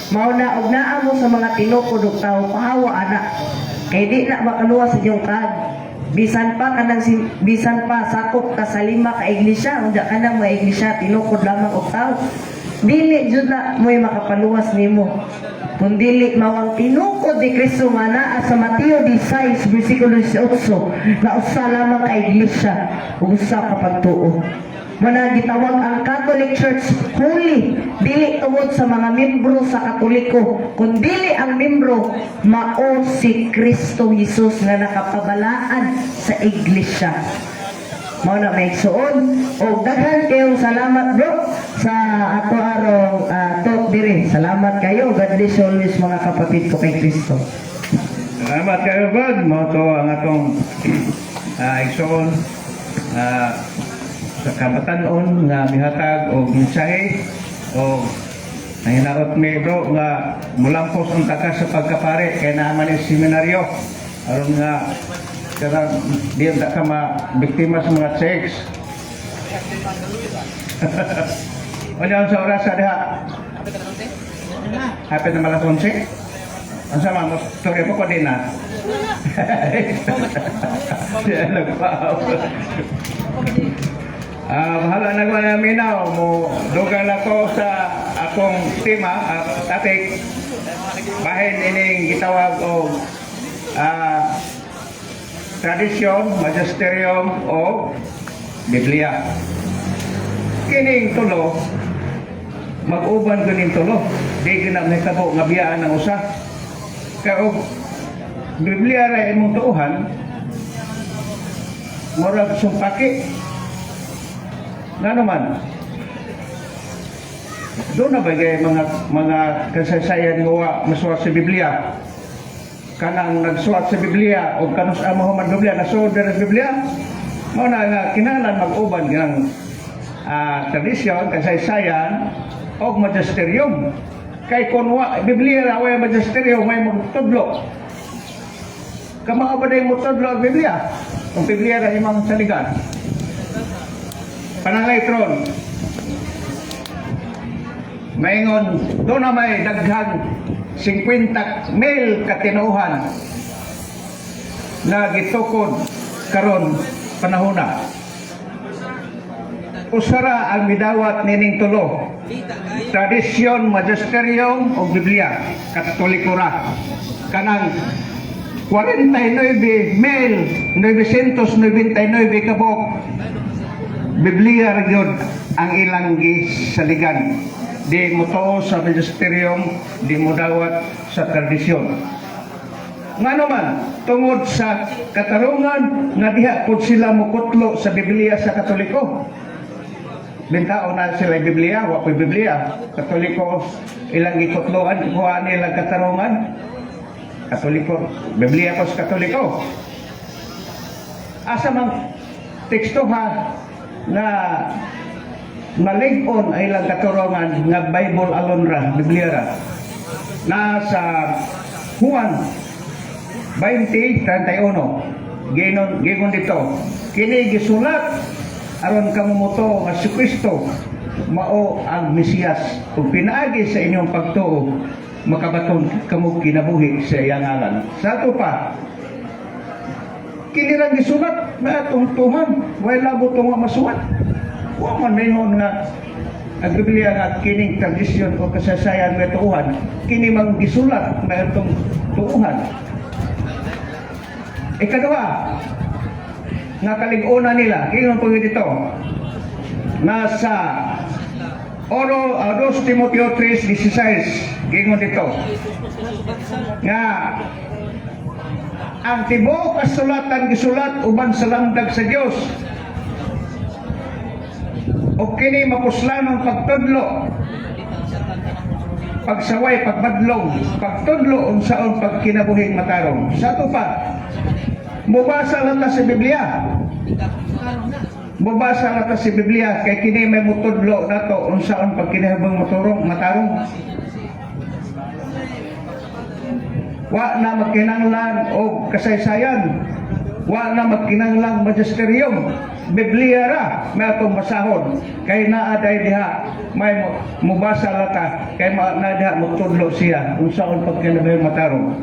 Mao na og naa mo sa mga tinukod ug tao pahawa ana. Kay di na makaluwas sa iyong kag. Bisan pa sakop ka sa 5 ka iglesia, unda ka nang mga iglesia tinukod lamang og tao. Dili jud na mo'y makapaluwas nimo. Kung dili mawang tinukod ni Kristo nga naa sa Mateo 16 bersikulo 18 na usa lamang ka iglesia ug usa ka pagtuo. Muna gitawag ang Catholic Church holy, dili tungod sa mga membro sa Katoliko, kung dili ang membro mao si Kristo Jesus nga nakapabalaan sa iglesia. Mao na may suon o daghan kayo salamat bro sa ato arong talk dire. Salamat kayo. God bless you always mga kapatid ko kay Kristo. Salamat kayo, God. Mao to ang atong igsoon sa kabatanon nga mihatag og mensahe o nahinaot mi bro nga mulampos ang takas sa pagkapare kay naaman ni seminaryo aron nga kada di ta ka biktima sa mga sex. Wala sa oras sa diha. Hapit na malas 11. Ang sama mo story po ko din na. Siya nagpaaw. Bahala na ko na minaw mo dugang ako sa akong tema topic bahin ining gitawag og tradisyon, magisterium o Biblia. Kining tulo mag-uban kuning tulo di ginam hitabo nga biyaan ng usa kay og Biblia ra imong tuuhan murag sumpaki. Nga naman, doon na ba mga kasaysayan nga masuwat sa Biblia? Kanang nagsuwat sa Biblia o kanus amahuman Biblia, nasuod na sa Biblia? Mao na nga kinahanglan mag-uban ng tradisyon, kasaysayan o magisterium. Kay kung Biblia ra way magisterium, may magtudlo. Kamao ba na yung magtudlo ang Biblia? Kung Biblia ra imang saligan. Panangay tron maingon doon na may daghang 50,000 katinuhan na gitukod karon panahona. Usara ang midawat nining tulo, tradisyon, magisterium o Biblia, Katoliko ra. Kanang 49,999 kabok Biblia ra gyud ang ilang gisaligan. Di mo tuo sa magisterium, di mo dawat sa tradisyon. Ngano man tungod sa katarungan nga diha pud sila mukutlo sa Biblia sa Katoliko. Bintao na sila Biblia, wa ko'y Biblia. Katoliko ilang gikutloan, kuha nilang katarungan. Katoliko, Biblia ko sa Katoliko. Asa mang teksto ha na malig-on ay lang katurungan nga Bible alon ra, Biblia ra. Nasa Juan 20:31 gigon dito, kini gisulat aron kamumuto nga si Kristo mao ang Mesiyas ug pinaagi sa inyong pagtuo makabaton kamo kinabuhi sa iyang ngalan. Sa ato pa kinirang gisulat na atong tuman way labo tunga masuwat. Wa man mayingon nga ang Biblia nga kining tradisyon o kasaysayan nga tuuhan kini mang gisulat na atong tuuhan. Ikaduha nga kalig-una nila kingon po dito nasa 2 Timoteo 3:16 gingon dito nga ang tibuok kasulatan gisulat uban sa landag sa Dios o kini mapuslanong pagtudlo pagsaway pagbadlong pagtudlo unsaon pagkinabuhing matarong. Sa ato pa mubasa lang ta sa Biblia. Mubasa lang ta sa Biblia kay kini may mutudlo nato unsaon pagkinabuhing matarong. Wa na magkinanglan og kasaysayan, wa na magkinanglan magisterium. Biblia ra may atong basahon kay naa day diha may mubasa lang ta kay naa diha mutudlo siya unsaon pagkinabuhing matarong.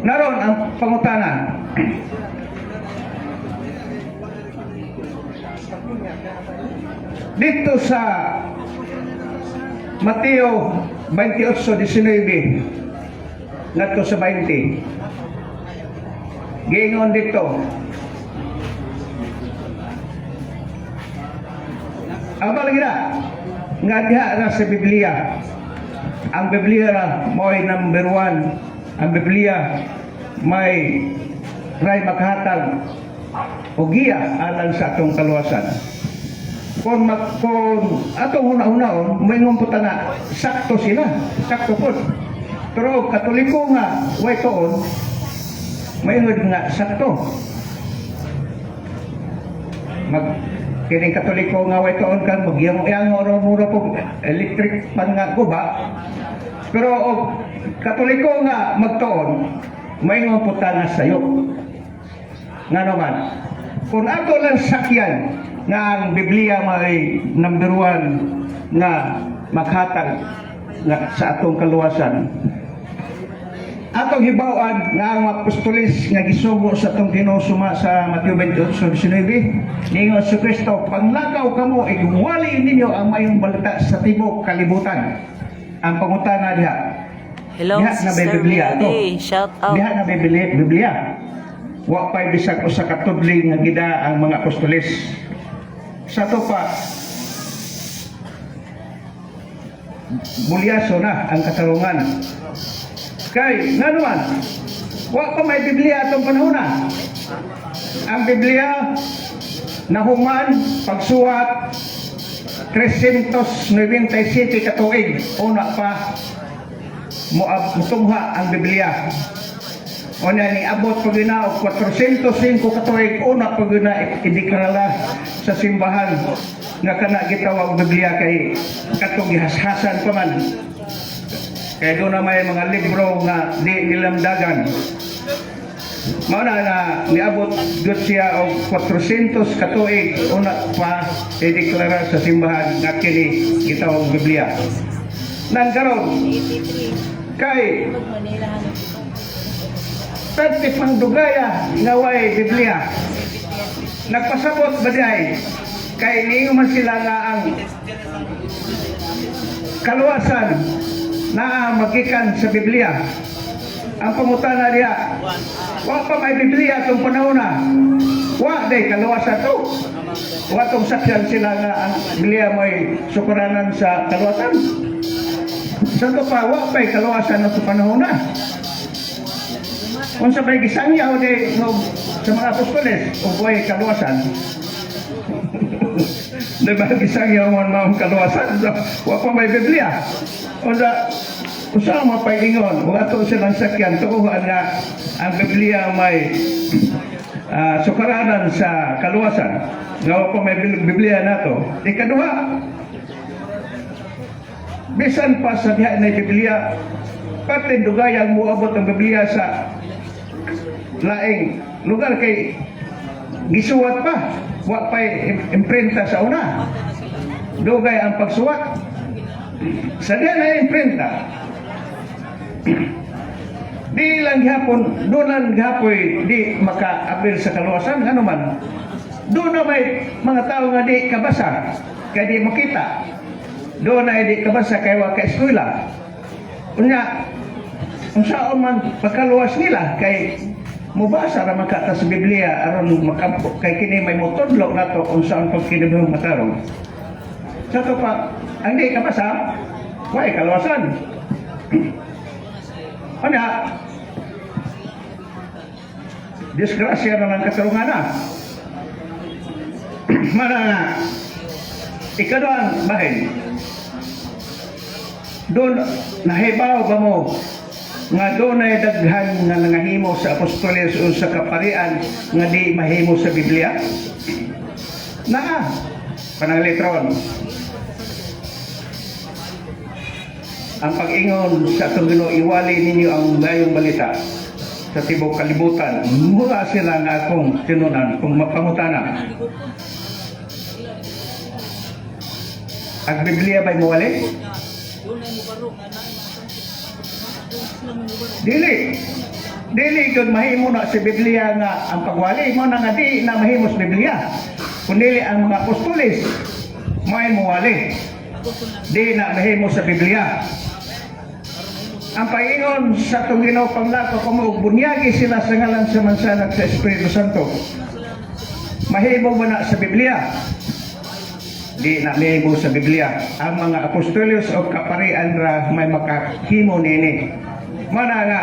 Naron ang pangutana. Dito sa Mateo 28:19 ngadto sa 20. Giingon dito. Aba lagi na nga diha ra sa Biblia. Ang Biblia ra mo'y number 1. Ang Biblia may ray maghatag o giya alang sa atong kaluwasan. Kung atong una-unaon, may ngumputa na sakto sila, sakto po. Pero Katoliko nga, way toon, may ngud nga sakto. Kining Katoliko nga way toon kan magyang mura po electric pan nga guba. Pero Katoliko nga magtoon, may ngumputa na sayo. Nga naman, kung ato lang sakyan nga ang Biblia may number 1 nga maghatag nga sa atong kaluwasan. Atong hibaw-an nga ang apostolis nga gisugo sa atong Ginoo suma sa Mateo 28:19 ningon si Kristo, panglakaw kamo igwali ninyo ang mayong balita sa tibok kalibutan. Ang pangutana diha. Hello, Diha na may Sister Biblia to. Melody. Shout out. Diha na may Biblia. Wa pay bisag usa ka tudling nga gida ang mga apostolis. Sa to pa bulyaso na ang katarungan. Kay nga naman, wa pa may Biblia atong panahona. Ang Biblia nahuman pagsuwat 397 katuig una pa mutungha ang Biblia. Una ni abot pag gina 405 katuig una pag gina ideklara sa simbahan nga kana gitawag Biblia kay katong gihashasan pa man. Kaya doon na may mga libro nga di nilamdagan. Mauna na niabot doon siya o 400 katuig una pa i-deklara sa simbahan nga kini gitawag Biblia. Nang karon kay pwede pang dugaya nga way Biblia. Nagpasabot ba diay kay niyo man sila nga ang kaluwasan na magikan sa Biblia. Ang pangutana diya, wa pa may Biblia itong panahon na. Wa day kaluwasan to. Wa tong sakyan sila nga ang Biblia may sukuranan sa kaluwasan. Sa to pa, wa pa'y kaluwasan na sa panahon na. Kung sa may gisangyaw day sa mga apostoles, o buhay kaluwasan. Diba gisangyaw man mga kaluwasan, wa pa may Biblia. Usa mo paingon, wa to silang sakyan tuuhan nga ang Biblia may sukaranan sa kaluwasan. Nga wa pa may Biblia nato. Ikaduha, bisan pa sa diha na Biblia, pati dugayang muabot ang Biblia sa laing lugar kay gisuwat pa, wa pa imprenta sa una. dugay ang pagsuwat sa diyan na imprenta. Di lang gihapon, doon lang gihapoy di maka-apil sa kaluwasan, ano man. Doon na may mga tao nga di kabasa, kaya di makita. Doon na di kabasa kaya wa ka eskwela. Unya, kung saan man pagkaluwas nila, kay mubasa ra makata sa Biblia aron makampo kay kini may mutudlo nato kung saan pagkinabang matarong. Sa to pa, ang di kabasa, way kaluwasan. Ano? Disgrasya na ng katarungan na. Mana nga, ikaduang bahin. Doon, nahibaw ba mo nga doon ay daghan nga nangahimo sa apostoles o sa kaparian nga di mahimo sa Biblia? Naa, panangletron. Ang pag-ingon sa itong Ginoo, iwali ninyo ang mayong balita sa tibok kalibutan. Mura sila nga akong tinunan kung mapangutana. Ang Biblia ba'y mawali? Dili yun mahimo na sa Biblia nga ang pagwali mo na nga di na mahimo sa Biblia. Kundi ang mga apostoles may mawali. Di na mahimo sa Biblia. Ang paingon sa itong Ginoo panglako kung bunyagi sila sa ngalan sa mansanak sa Espiritu Santo. Mahimo ba na sa Biblia? Di na mahimo sa Biblia. Ang mga apostolos o kaparian ra may makahimo nini. Mana nga,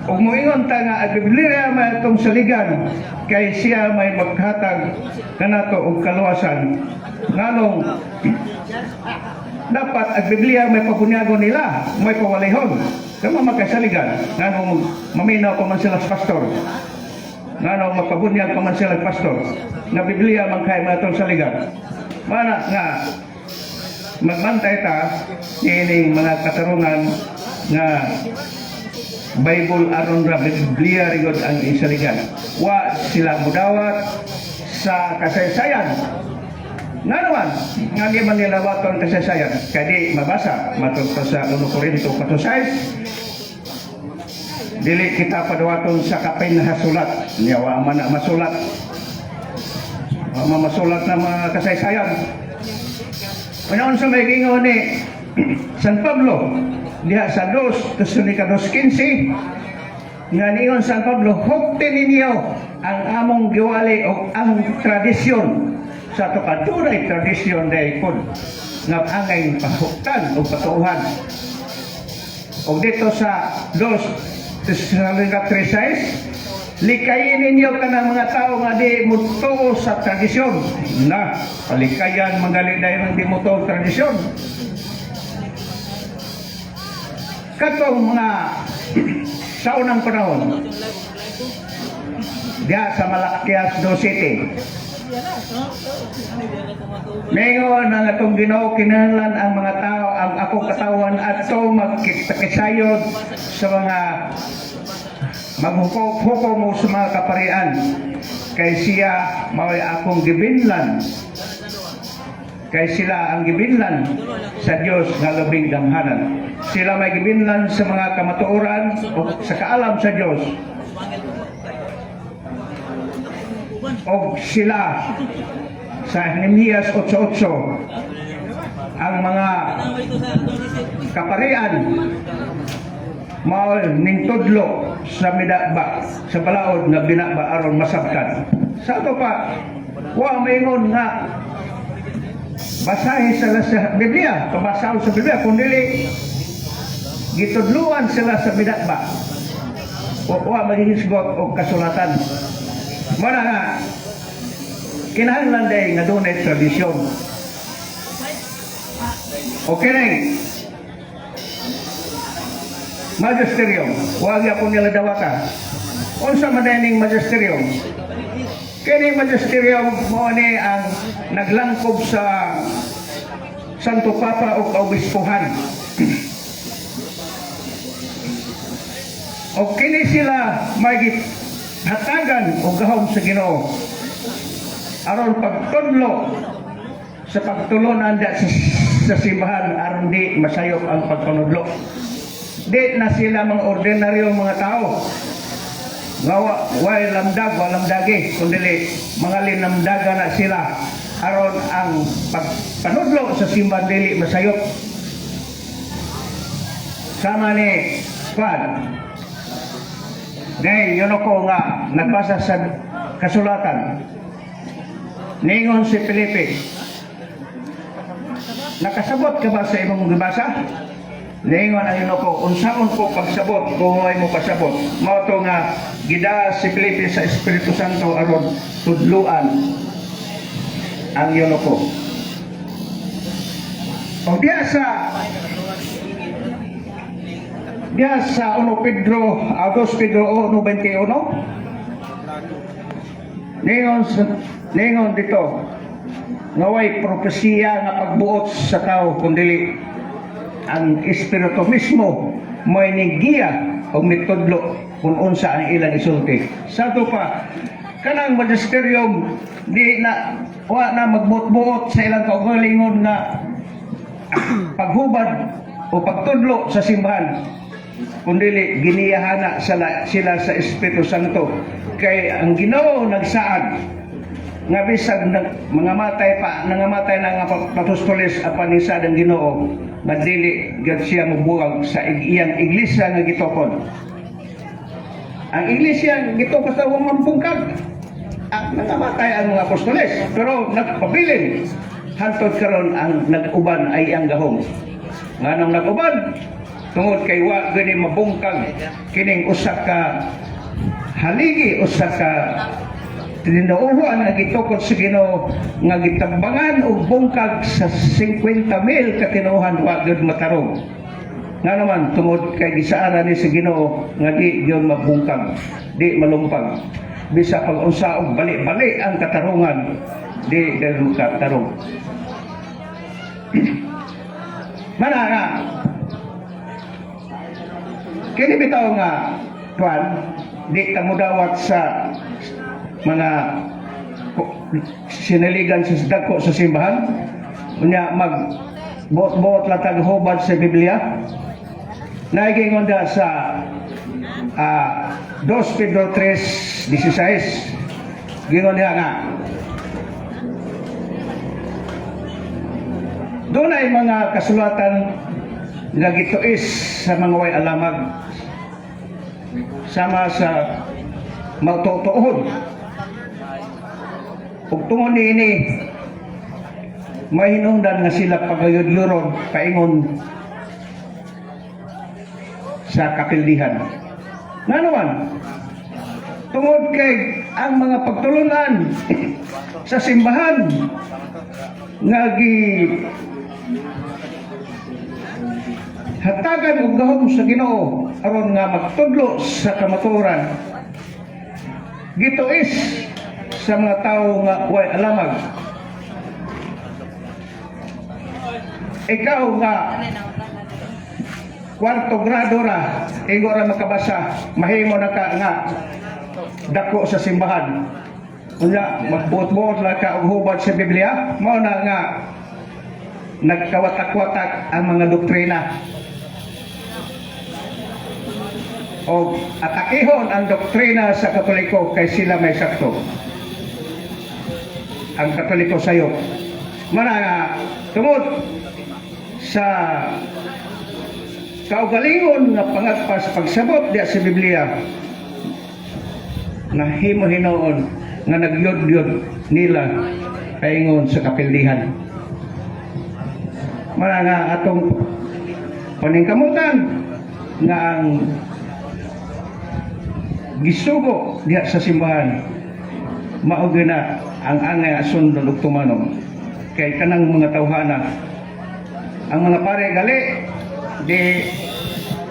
kung moingon ta nga ang Biblia may itong saligan, kay siya may maghatag kanato og kaluwasan. Nganong dapat ang Biblia may pabunyagon nila, may pawalihon. Kama magkasaligan, nganong maminaw pa man sila sa pastor. Nganong magpabunyag pa man sila sa pastor. Na Biblia magkaya man itong saligan. Mana nga, magbantay ta, ining mga katarungan nga Bible aron ra Biblia rigod ang isaligan. Wa sila mudawat sa kasaysayan. Nga naman, nga di man nila waton kasaysayan. Kadi mabasa, matod pa sa 1 Corinto 4:6. Dili kita padawaton sa kapay na hasulat. Niyawa man na masulat. Masulat na mga kasaysayan. Unaon sa may gingon ni San Pablo, diha sa 2 Tesalonica 2:15, nga niyon San Pablo, huktin ninyo ang among giwali o ang tradisyon sa tukadunay tradisyon dahil po nga angay pahuktan o patuuhan. O dito sa 2 Tesalonica 3:6, likayin ninyo ka ng mga tao nga di mutuo sa tradisyon. Na, palikayan magaling dahil ng di mutuo sa tradisyon. Katong mga sa unang panahon, diya sa Malakias 2:7, Mengon ang atong Ginoo kinahanglan ang mga tao ang akong katawan adto magkisayod sa mga maghukom mo sa mga kaparian kay siya mao'y akong gibinlan kay sila ang gibinlan sa Dios nga labing damhanan. Sila may gibinlan sa mga kamatuoran o sa kaalam sa Dios. O sila sa Nehemias 8:8 ang mga kaparian mao ning tudlo sa midaba sa balaod nga binaba aron masabtan. Sa ato pa wa maingon nga basahin sila sa Biblia, pabasahon sa Biblia kundi gitudluan sila sa midaba. Wa maging sugot og kasulatan. Mana nga kinahanglan day nga dunay tradisyon. Okay na magisterium, wag ako nila dawata. Unsa man ning magisterium? Kini magisterium mo ni ang naglangkob sa Santo Papa o kaobispohan. O kini sila may hatagan o gahom sa Ginoo aron pagtudlo sa pagtulunan sa simbahan aron di masayop ang pagpanudlo. Di na sila mga ordinaryong mga tao. Nga way lamdag, walamdagi, kundi mga linamdaga na sila aron ang pagpanudlo sa simbahan dili masayop. Sama ni Juan. Ngayon, yun ako nga nagbasa sa kasulatan. Ningon si Felipe, nakasabot ka ba sa imong gibasa? Ningon ang yun ako, unsaon ko pagsabot kung ay mo pasabot. Mao to nga gida si Felipe sa Espiritu Santo aron tudluan ang yun ako. O diya sa 1 Pedro, 2 Pedro 1:21, ningon dito, nga way propesiya nga pagbuot sa tao, kundi ang Espiritu mismo may nigiya o mitudlo kung unsa ang ilang isulti. Sato pa, kanang magisterium di na wa na magbuot-buot sa ilang kaugalingon nga paghubad o pagtudlo sa simbahan, kundi giniyahana sila sa Espiritu Santo. Kay ang Ginoo nagsaad nga bisag mga matay na nga patustoles apan ni sad ang Ginoo madili gad siya mubuwag sa iyang iglesia nga gitokod. Ang iglesia gitokod sa mampungkag ang nangamatay ang mga apostoles, pero nagpabilin hantod karon ang nag-uban ay ang gahom. Nganong nag-uban tungod kay wa gani mabungkag kining usa ka haligi, usa ka tinuuhan nga gitukod sa Ginoo nga gitambangan og bungkag sa 50,000 ka tinuuhan wa gyud matarong. Nga naman tungod kay gisaara ni sa Ginoo nga di gyud mabungkag, di malumpag. Bisa pag unsa og bali-bali ang katarungan, di gyud katarong. Mana nga kini bitaw nga tuan di ta mudawat sa mga sinaligan sa dagko sa simbahan unya mag buot-buot latag hubad sa Biblia. Naigingon da sa 2 Pedro 3:16 gingon niya nga doon ay mga kasulatan nga gituis sa mga way alamag sama sa maututuhod. Ug tungod niini may hinungdan nga sila pagayod-lurod paingon sa kapildihan. Nga naman, tungod kay ang mga pagtulunan sa simbahan nga hatagan og gahom sa Ginoo aron nga magtudlo sa kamatuoran, gituis sa mga tao nga way alamag. Ikaw nga kwarto grado ra igo ra makabasa, mahimo na ka nga dako sa simbahan, unya magbuot-buot la ka og hubad sa Biblia, mao na nga nagkawatak-watak ang mga doktrina o atakihon ang doktrina sa Katoliko kay sila may sakto. Ang Katoliko sayo mana tungod sa kaugalingon nga pangagpas pagsabot diya sa Biblia na himo-hinoon nga nagyod-yod nila paingon sa kapildihan. Mana nga atong paningkamutan nga ang gisugo diya sa simbahan mao na ang angay asundon ug tumanom kay kanang mga tawhana. Ang mga pare gali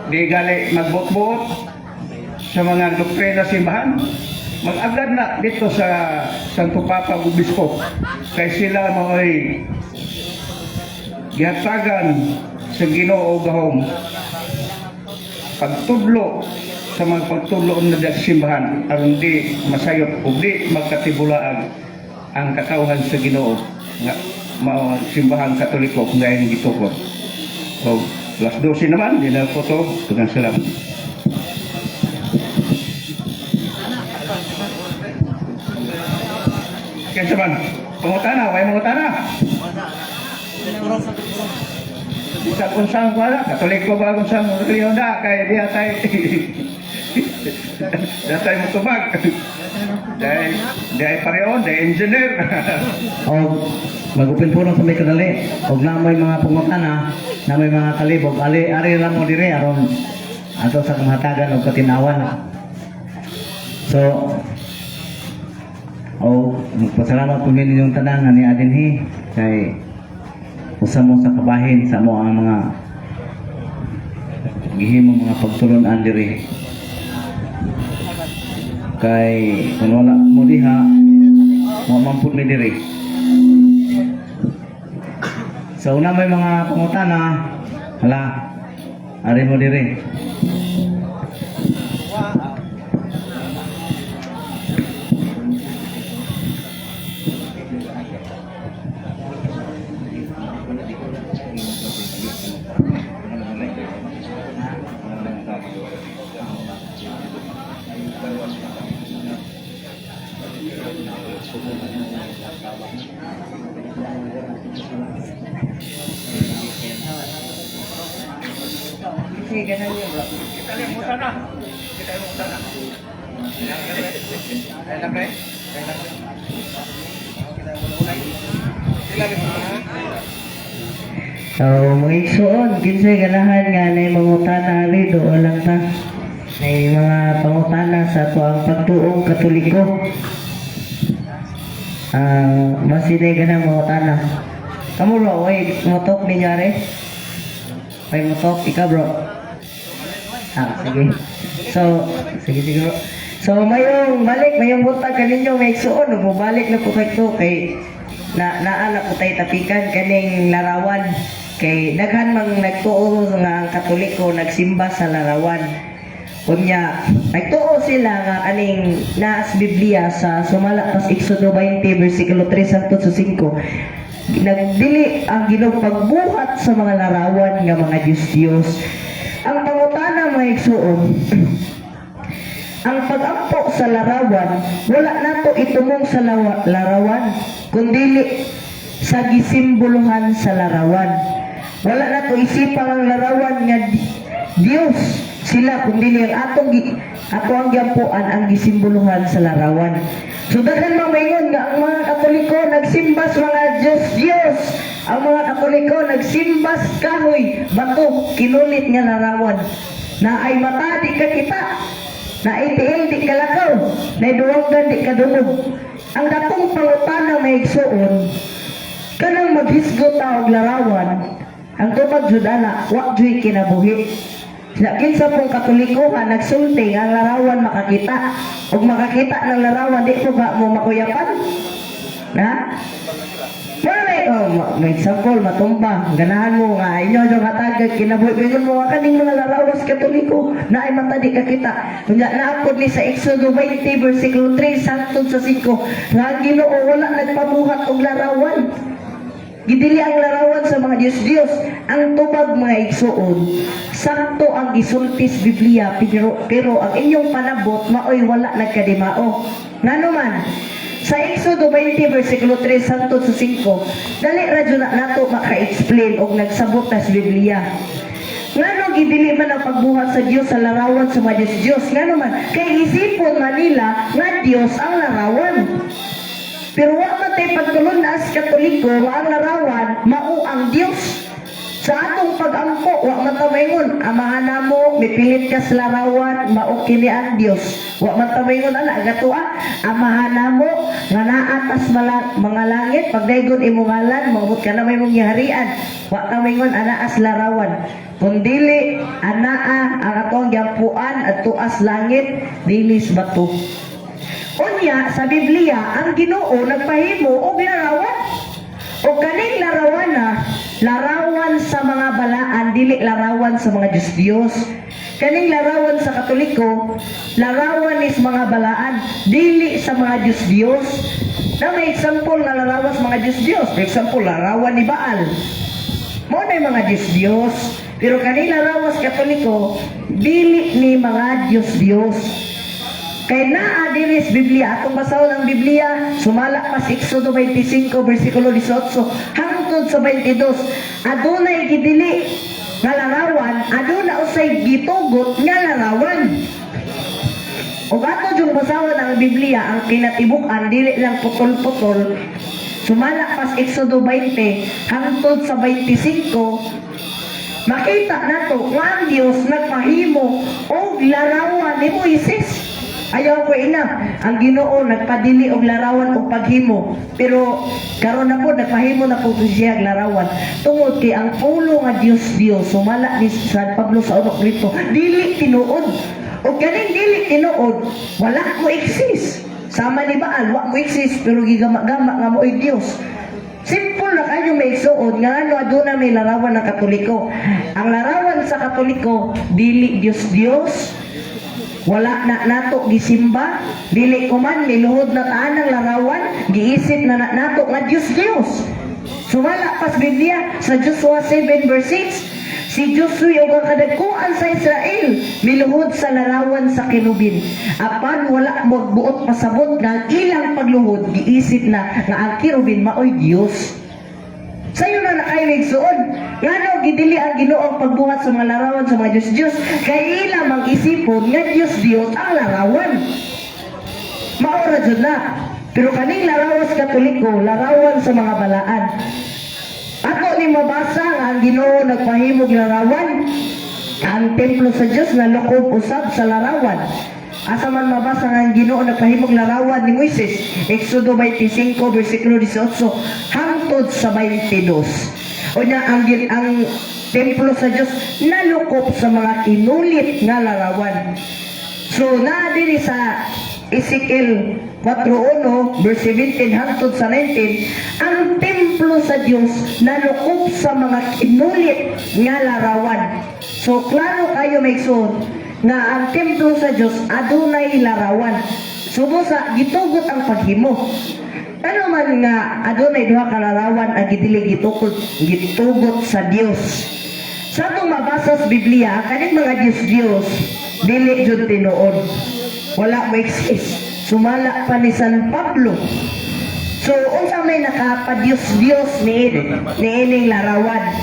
di gali magbot-bot sa mga doktrina simbahan, mag-agad na dito sa Santo Papa ug Obispo kay sila mao'y gihatagan sa Ginoo gahom pagtudlo sa mga pagtudlo na sa simbahan aron di masayop ug di magkatibulaan ang katawhan sa Ginoo nga simbahan Katoliko kung gaya ng gitukod. So, alas 12 naman, di na po to. Tugang salamat. Kaya saman, pangutana, may mangutana. Bisa kung saan ko ala, Katoliko ba kung saan reliyon na, kaya diya tayo, diya tayo matubag. Dahil pareon, dahil engineer. O magupin po sa may kadali og namoy mga pangutana na may mga kalibog ari ra mo dire aron ato sa kamatagan og katinawan. So magpasalamat po ninyong tanan nga ni Adinhi kay usa mo sa kabahin sa mo ang mga gihimo mga pagtulon-an diri. Kay kung wala mo diha wa man pud mi diri. So una may mga pangutana hala ari mo diri. Sige, ganun yun, bro. Kita yung mutana. Kita yung mutana. Kaya na, pre? Kaya na, pre? Kita yung mulay. Sila rin mo, ha? So, mga igsoon, kinsay ganahan nga na yung mangutana rin, doon lang ta. Na yung mga pangutana sa ito ang pagtuong Katoliko. Masinay ganang mangutana. Kamu bro, oy, motok ninyo rin? Oy, motok, ikaw bro. Sige. So, sige bro. So, mayong butag kaninyo, may igsoon, bumalik na po kayo kay naala po tayo tapikan kaning larawan. Kay daghan mang nagtuo nga ang Katoliko nagsimba sa larawan. Kunya, nagtuo sila nga kaning naas Biblia sa sumala pas Exodo 20 versikulo 3 hangtod sa 5. Nagdili ang Ginoo pagbuhat sa mga larawan nga mga Diyos. Ang pangutana mga igsoon, ang pag-ampo sa larawan, wala nato itumong sa larawan, kundi sa gisimbolohan sa larawan. Wala nato isipang ang larawan nga Dios sila, kundi ang ato ang gyampuan ang gisimbolohan sa larawan. So daghan mamayon nga ang mga Katoliko nagsimbas mga Diyos. Ang mga Katoliko nagsimbas kahoy, bato, kinulit nga larawan. Na ay mata di ka kita. Na itiil di kalakaw, na iduwagdan di kadungog. Ang datong pangutana may igsoon, kanang maghisgot og larawan, ang tubag judana, wak ju'y kinabuhi. Kinsa pong Katoliko ha, nagsulti ang larawan makakita. Ug makakita ng larawan, di po ba mo makuyapan? Na? May example, matumba. Ganahan mo nga, inyo yung hatagag, kinabuhi mo nga kaning mga larawas Katoliko na ay mata di kakita. Kunya naapod ni sa Exodo 20 versikulo 3 hangtod sa 5. Nga ang Ginoo wala nagpabuhat og larawan. Gidili ang larawan sa mga Diyos. Ang tubag mga igsoon, sakto ang gisultis Biblia, pero ang inyong panabot maoy wala nagkadimao. Ngano man, sa Exodo 20 versikulo 3 hangtod sa 5, dali radyo na nato maka-explain og nagsabot na sa Biblia. Ngano gidili man ang pagbuhat sa Dios sa larawan sa mga Diyos. Ngano man, kay isipon Manila nga Dios ang larawan. Pero wa man tay pagtulon na as Katoliko nga ang larawan mao ang Dios. Sa atong pag-angko, wa man ta maingon, amahan namo, mipilit ka sa larawan, mao kini ang Dios. Wa man ta maingon ana gatua, amahan namo nga naa tas mga langit, pagdaygon imong ngalan, maabot ka na may mong giharian. Wa ta maingon ana as larawan. Kundili anaa ang atong gyampuan adto as langit, dilis bato. Unya sa Biblia ang Ginoo nagpahimo og larawan. O kaning larawan na larawan sa mga balaan, dili larawan sa mga Diyos. Kaning larawan sa Katoliko, larawan is mga balaan, dili sa mga Diyos-Diyos. Na may example na larawan sa mga Diyos-Diyos. For example, larawan ni Baal. Mo na yung mga Diyos-Diyos. Pero kaning larawan sa Katoliko, dili ni mga Diyos-Diyos. Kay naa diri sa Biblia, atong basahon ang Biblia, sumala pa sa Exodo 25, versikulo 18, hangtod sa 22, adunay gidili nga larawan, aduna usay gitugot nga larawan. O ato yung basahon ang Biblia, ang kinatibukan, dili lang putol-putol, sumala pa sa Exodo 20, hangtod sa 25, makita nato nga ang Dios nagpahimo og larawan ni Moises. Ayaw ko ina, ang Ginoo nagpadili og larawan og paghimo. Pero karon na po nagpahimo na po siya og larawan. Tungod kay ang ulo nga Dios sumala ni San Pablo sa unok dito, dili tinuod. O ganing dili tinuod, wala mo exist. Sama ni Baal, wa mo exist pero gigama-gama nga mo'y Dios. Simple na kayo may suod nga ano aduna may larawan ng Katoliko. Ang larawan sa Katoliko, dili Dios. Wala na nato gisimba, dili kuman niluhod na taan ang larawan, giisip na nato nga Dios. Sumala pas Biblia sa Joshua 7 verse 6, si Joshua ug ang kadagkuan sa Israel miluhod sa larawan sa kerubin. Apan wala magbuot pasabot nga ilang pagluhod, giisip na nga ang kerubin maoy Dios. Sayo na nakailig suod. Ngano gidili ang Ginoo ang pagbuhat sa mga larawan sa mga Diyos kay ila mang isipon nga Diyos ang larawan. Maura jud na. Pero kaning larawan sa Katoliko, larawan sa mga balaan. Ako ni mabasa nga ang Ginoo nagpahimog larawan. Ang templo sa Dios nalukob usab sa larawan. Asa man mabasa nga ang Ginoo nagpahimog larawan ni Moises, Exodo 25 versikulo 18 hangtod sa 22. O na ang templo sa Dios nalukop sa mga kinulit nga larawan. So na diri sa Ezekiel 4:1 verse 17 hangtod sa 19, ang templo sa Dios nalukop sa mga kinulit nga larawan. So klaro kayo may igsoon nga ang templo sa Dios adunay larawan. Subo sa gitugot ang paghimo. Ano man nga adunay duha ka larawan ang gidili gitugot sa Dios. Sa atong mabasa sa Biblia, kaning mga Diyos dili jud tinuod. Wala mo exist. Sumala pa ni San Pablo. So unsa may nakapadyos-Dios ni ining larawan.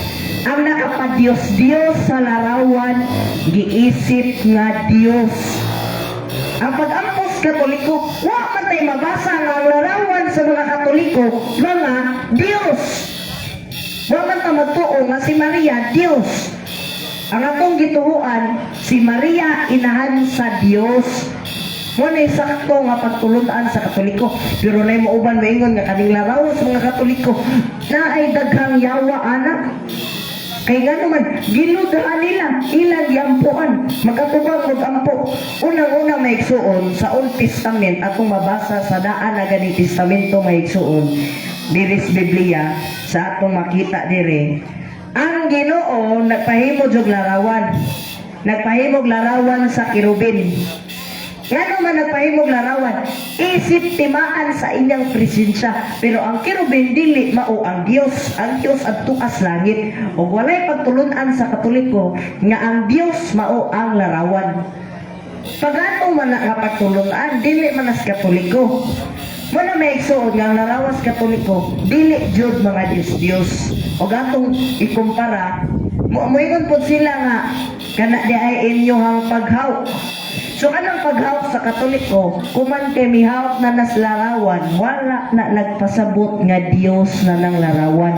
Ang nakapadyos-Dios sa larawan, giisip nga Dios. Ang pag-ampos Katoliko, wa man tay mabasa nga ang larawan sa mga Katoliko, mga Dios. Wa man ta magtuo nga si Maria, Dios. Ang atong gituhuan, si Maria inahan sa Dios. Muna sakto nga pagtulunan sa Katoliko. Pero na mauban maingon nga kaning larawan sa mga Katoliko, na ay daghang yawa anak. Kay gano man, ginudahan nila, ilang yampuan, magkatubag mag-ampo. Unang-unang maigsuon sa Old Testament, atong mabasa sa daan na gani Testamento maigsuon, diris Biblia, sa atong makita dire, ang Ginoo nagpahimo jog larawan. Nagpahimog larawan sa kirubin. Ngano man nagpahimog larawan, isip timaan sa inyang presensya. Pero ang kirubin dili mao ang Dios. Ang Dios adto as langit. Ug walay pagtulunan sa Katoliko nga ang Dios mao ang larawan. Pag-ato man nga pagtulunan, dili man as Katoliko. Muna may igsuon nga ang larawan sa Katoliko, dili jud mga Dios. Ug atong ikumpara, moingon po sila nga kana di ay inyong paghaw. So anong paghawak sa Katoliko, kuman kay mihawak na nas larawan, wala na nagpasabot nga Dios na nang larawan.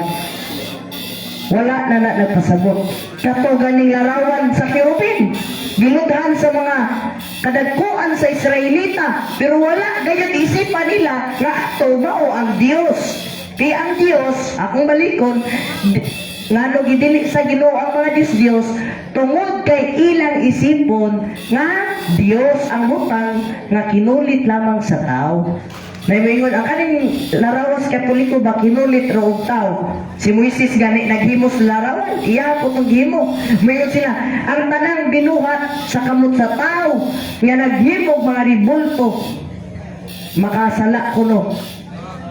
Wala na nagpasabot. Kato ganing larawan sa kerubin, giludhan sa mga kadagkuan sa Israelita, pero wala gayud isipan nila nga ato mao ang Dios. Kaya ang Dios, akong balikon, ngano gidili sa Ginoo ang mga Diyos tungod kay ilang isipon nga Dios ang butang nga kinulit lamang sa tao. Naimingon, ang kaning larawas katoliko ba kinulit ro og tao. Si Moises gani naghimos larawan, iya po itong himo. Mayroon sila, ang tanang binuhat sa kamot sa tao, nga naghimog mga ribulto, makasala ko no.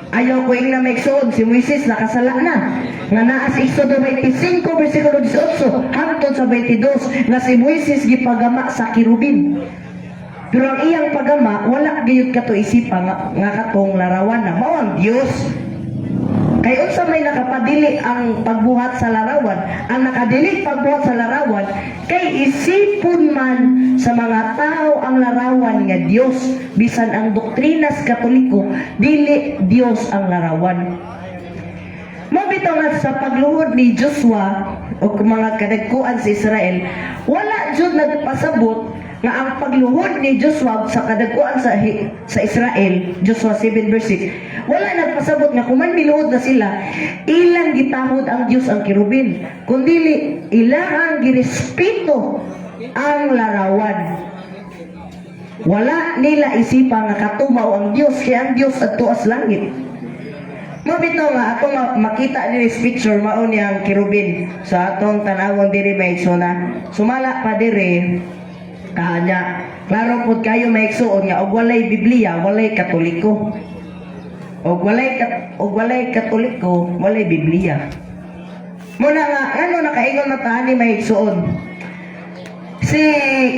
Ayaw ko yung na maigsoon, si Moises nakasala na. Nga naa sa Exodo 25, versikulo 18, hangtod sa 22, nga si Moises gipagama sa kirubin. Pero ang iyang pagama, wala gayud kato isipa nga katong larawan na mao ang Dios. Kay unsa may nakapadili ang pagbuhat sa larawan, ang nakadili pagbuhat sa larawan kay isipon man sa mga tao ang larawan nga Dios. Bisan ang doktrinas Katoliko, dili Dios ang larawan. Mabitaw nga sa pagluhod ni Joshua o mga kadagkuan sa Israel, wala jud nagpasabot nga ang pagluhod ni Joshua sa kadagkuan sa Israel, Joshua 7 verse 6, wala nagpasabot nga kuman miluhod na sila, ilang gitahod ang Dios ang kirubin, kundili ilang girespeto ang larawan. Wala nila isipa nga katumaw ang Dios, kaya ang Dios adto as langit. Mabito nga atong makita diri sa picture mao ni ang kirubin sa atong tanawon diri maigsona. Sumala pa diri kanya. Klaro pud kayo maigsuon nga og walay Biblia, walay Katoliko. Og walay Katoliko, walay Biblia. Muna nga ano nakaingon na tani maigsuon. Si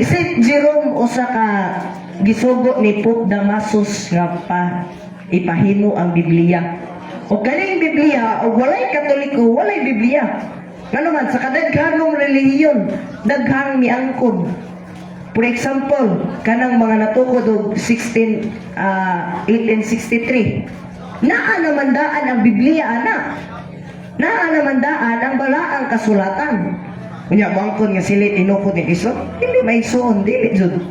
St. Jerome usa ka gisugo ni Pope Damasus nga pa ipahimo ang Biblia. O kaning Biblia, o walay Katoliko, walay Biblia. Ano man, sa kadaghanong relihiyon, daghang miangkod. For example, kanang mga natukod og 1863. Naa naman daan ang Biblia, ana. Naa naman daan ang balaang kasulatan. Kunya, mangkod nga silit inukod ni Kristo, hindi may suon, dili jud.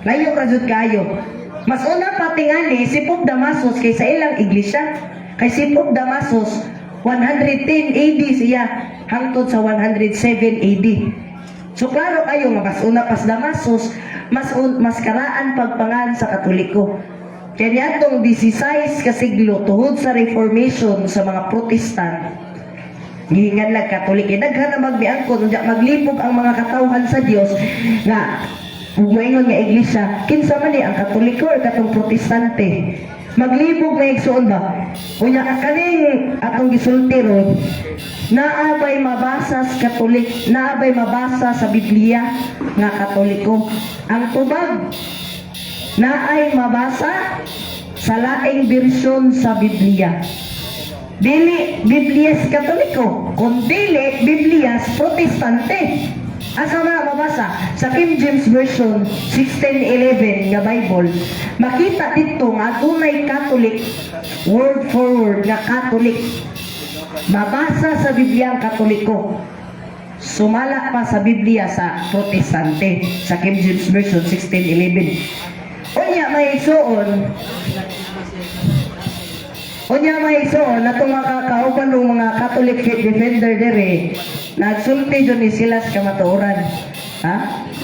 Layo ra jud kayo. Mas una patingani si Pope Damasus kaysa ilang iglesia. Kay si Pope Damasus, 110 AD siya, hangtod sa 107 AD. So klaro kayo nga mas una pas Damasus, mas karaan pagpangan sa Katoliko. Kaya niyatong 16 ka siglo tuhod sa Reformation sa mga Protestant, gihingan lang Katolik, daghan na magmiangkon, maglipog ang mga katawhan sa Dios nga umaingon nga iglesia, kinsa man ni ang Katoliko o katong Protestante. Maglibog na igsuon ba? Unya kaning atong gisulti ron, naabay mabasa sa Katolik, naabay mabasa sa Biblia nga Katoliko. Ang tubag naay mabasa sa laing bersyon sa Biblia. Dili Biblias Katoliko, kundi Biblias Protestante. Asa na mabasa sa King James Version 1611 nga Bible, makita dito nga dunay Catholic word for word nga Catholic. Mabasa sa Biblia ang Katoliko. Sumala pa sa Biblia sa Protestante sa King James Version 1611. Unya may igsoon natong makakauban ng mga Catholic faith defender dire, nagsulti dyan ni sila sa kamatuoran. Ha?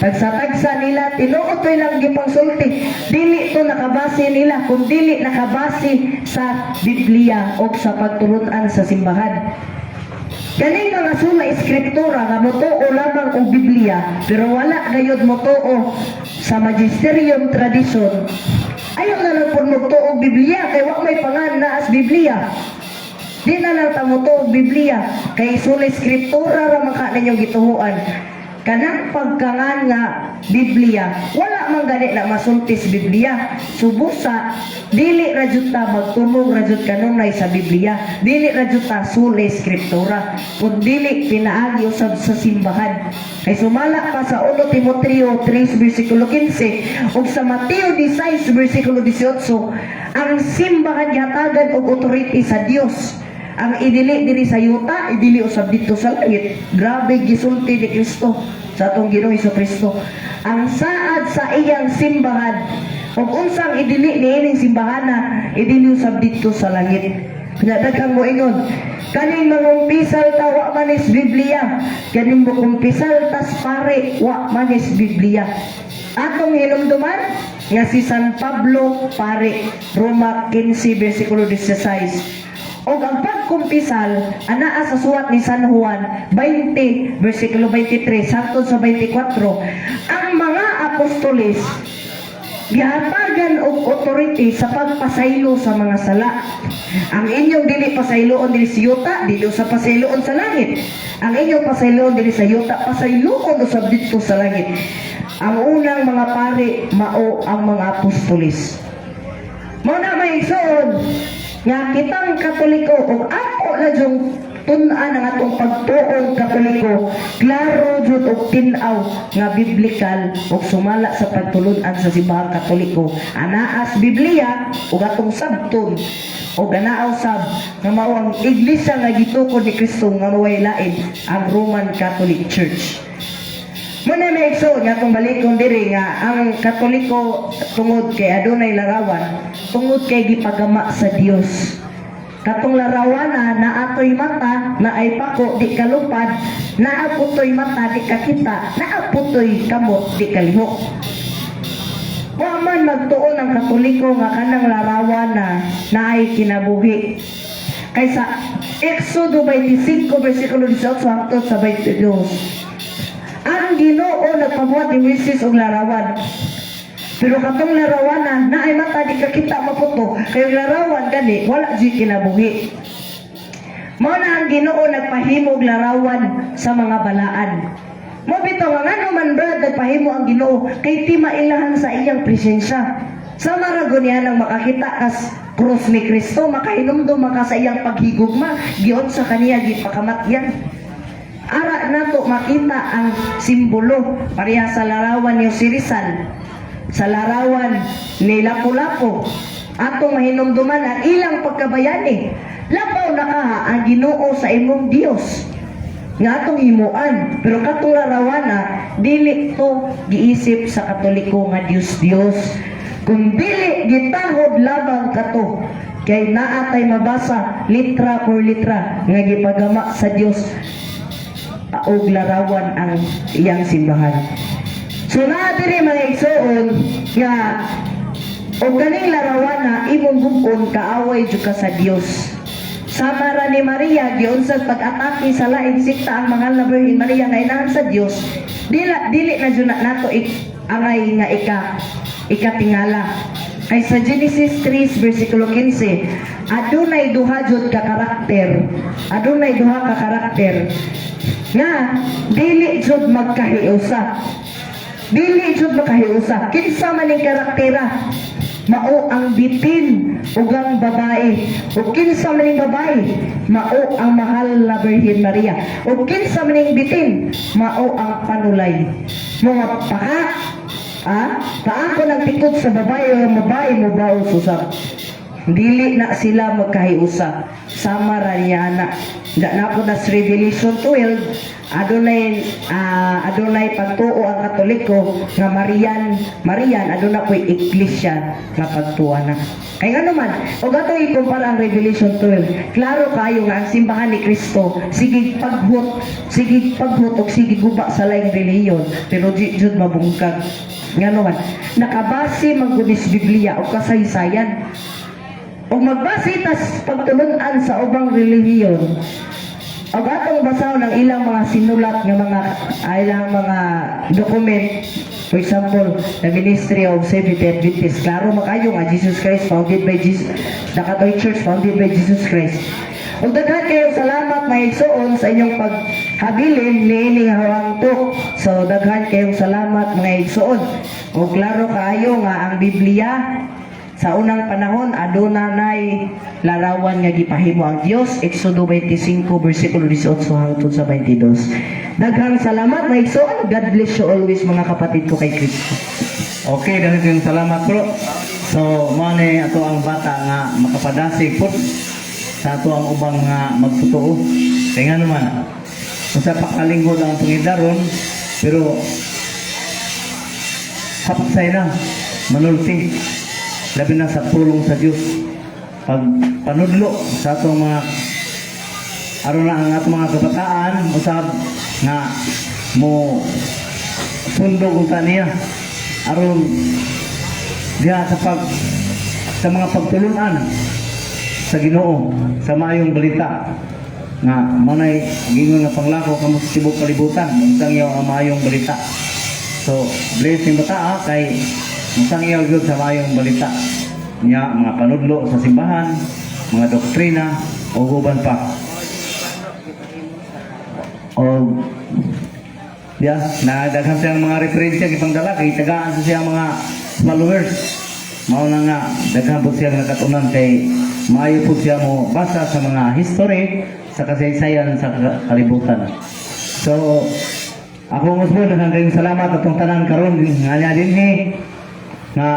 Tagsa-tagsa nila, tinuot lang gipang sulti. Dili to nakabase nila, kung dili nakabase sa Biblia o sa pagtulunan sa simbahan. Galing mga sula eskriptura nga motoo lamang og Biblia, pero wala gayud motoo sa magisterium tradition. Ayaw na lang po motoo og Biblia, kay wak may pangan na as Biblia. Di na lang ta motoo og Biblia, kay sula eskriptura ra man ka ninyong gituhuan. Kanang pagkangan nga Biblia, wala man gani na masultis Biblia. Subusa, dili ra jud ta magtumong ra jud kanunay sa Biblia. Dili ra jud ta sula eskriptura, kun dili pinaagi usab sa simbahan. Kay sumala pa sa 1 Timoteo 3 versikulo 15 ug sa Mateo 16 versikulo 18, ang simbahan gihatagan og authority sa Dios. Ang idili diri sa yuta, idili usab dito sa langit. Grabe gisulti ni Kristo sa atong Ginoong Hesukristo. Ang saad sa iyang simbahan ug unsang idili niining simbahana, idili usab dito sa langit. Kanya daghang moingon, kaning mangumpisal ta wa manis Biblia, kaning mo kumpisal tas pare wa manis Biblia. Atong hinumduman, nga si San Pablo pare, Roma 15 versikulo 16. O ang pagkumpisal, anaa sa suwat ni San Juan 20 versikulo 23 hangtod sa 24, ang mga apostoles gihatagan og authority sa pagpasaylo sa mga sala. Ang inyong dili pasayloon dili sa yuta, dili sa pasayloon sa langit. Ang inyong pasayloon dili sa yuta, pasayloon usab dito sa langit. Ang unang mga pare mao ang mga apostoles. Mao na may igsoon nga kitang Katoliko ug ako na jung tun-an ang atong pagtuong Katoliko, klaro jud og tin-aw nga biblikal ug sumala sa pagtulun-an sa simbahang Katoliko. Anaas Biblia ug atong sabton o ganaaw sab nga mao ang iglesia nga gitukod ni Kristo nga maway lain ang Roman Catholic Church. Muna may igsoon nga itong balikon diri nga ang Katoliko tungod kay adunay larawan, tungod kay gipagama sa Dios. Katong larawan na atoy mata, na ay pako di kalupad, na aputoy mata di kakita, na aputoy kamot di kalihok. Wa man magtuon ang Katoliko nga kanang larawan na ay kinabuhi. Kaysa Exodo 25 versikulo 18 hangtod sa 22. Ang Ginoo nagpabuhat ni Moises og larawan. Pero katong larawan na ay mata di kakita maputo, kay larawan gani wala di kinabuhi. Mao na ang Ginoo nagpahimo og larawan sa mga balaan. Mo bitaw nga ngano man brad nagpahimo ang Ginoo kay ti mailahan sa iyang presensya. Sa maragon niya nang makakita kas krus ni Kristo, makahinumdum maka sa iyang paghigugma, giyon sa kaniya gipakamatyan. Ara nato makita ang simbolo pareha sa larawan ni Osirisal, sa larawan ni Lapu-Lapu. Atong mahinumduman ang ilang pagkabayani. Labaw na ka ang Ginoo sa imong Dios nga atong himuan. Pero katong larawan dili to giisip sa Katoliko nga Dios. Kung dili gitahod labang kato, kay naatay mabasa litra por litra nga gipagama sa Dios og larawan ang iyang simbahan. So na diri mga igsoon nga og kaning larawan na imong bug-on kaaway jud ka sa Dios. Sama ra ni Maria giunsad pag-atake sa laing sikta ang mahal na Birhen Maria nga inahan sa Dios. Dili na jud nato angay nga ikatingala. Kay sa Genesis 3 versikulo 15, adunay duha jud ka karakter. Adunay duha ka karakter nga dili jud magkahiusa. Dili jud magkahiusa. Kinsa man ning karaktera? Mao ang bitin ug ang babae. Ug kinsa man ning babae? Mao ang mahal na Birhen Maria. Ug kinsa man ning bitin? Mao ang panulay. Mga paako nagtikod sa babae o babae mo baos usab. Dili na sila magkahiusa. Sama ra niya na. Na po na sa Revelation 12, adunay pagtuo ang Katoliko nga Marian aduna po'y iglesia nga pagtuana. Kay nga naman, o gato ikumpara ang Revelation 12, klaro kayo nga ang simbahan ni Kristo, sige paghut o sige guba sa laing reliyon, pero di jud mabungkag. Nga naman, nakabase magudis Biblia o kasaysayan. O magbase tas pagtulunan sa ubang relihiyon. O atong basaw ng ilang mga sinulat ng ilang mga document. For example, the Ministry of Seventh-day Adventists. Klaro makayo nga Jesus Christ founded by Jesus. The Catholic Church founded by Jesus Christ. O daghan kayo salamat mga igsoon sa inyong paghabilin niining hawangto. So daghan kayong salamat mga igsoon. O klaro kayo nga ang Biblia sa unang panahon, aduna nay larawan nga gipahimo ang Dios. Exodo 25 versikulo 18 hangtod sa 22. Daghang salamat mga igsoon. God bless you always mga kapatid ko kay Kristo. Okay, dahil yung salamat bro. So, mani ato ang bata nga makapadasig po sa ato ang ubang nga magtotoo. Kaya nga naman, sa pakalingkod ang pangidaron, pero kapasay na, manulti. Labi na sa pulong sa Diyos. Pag panudlo sa atong mga aron na ang atong mga kabataan, usab nga mo sundog unta niya. Aron diha sa mga pagtulunan sa Ginoo sa maayong balita nga manay gingon nga panglako kamo sa tibok kalibutan unsang iyo ang maayong balita. So blessing bata kay unsang iyo gyud sa maayong balita nya mga panudlo sa simbahan, mga doktrina o uban pa. O nadaghan siyang mga referensya gipangdala kay tagaan sa siyang mga followers. Mao na nga daghan po siya nakatunan kay maayo po siya mo basa sa mga history sa kasaysayan sa kalibutan. So ako mo daghang kayong salamat atong tanan karon nga dinhi nga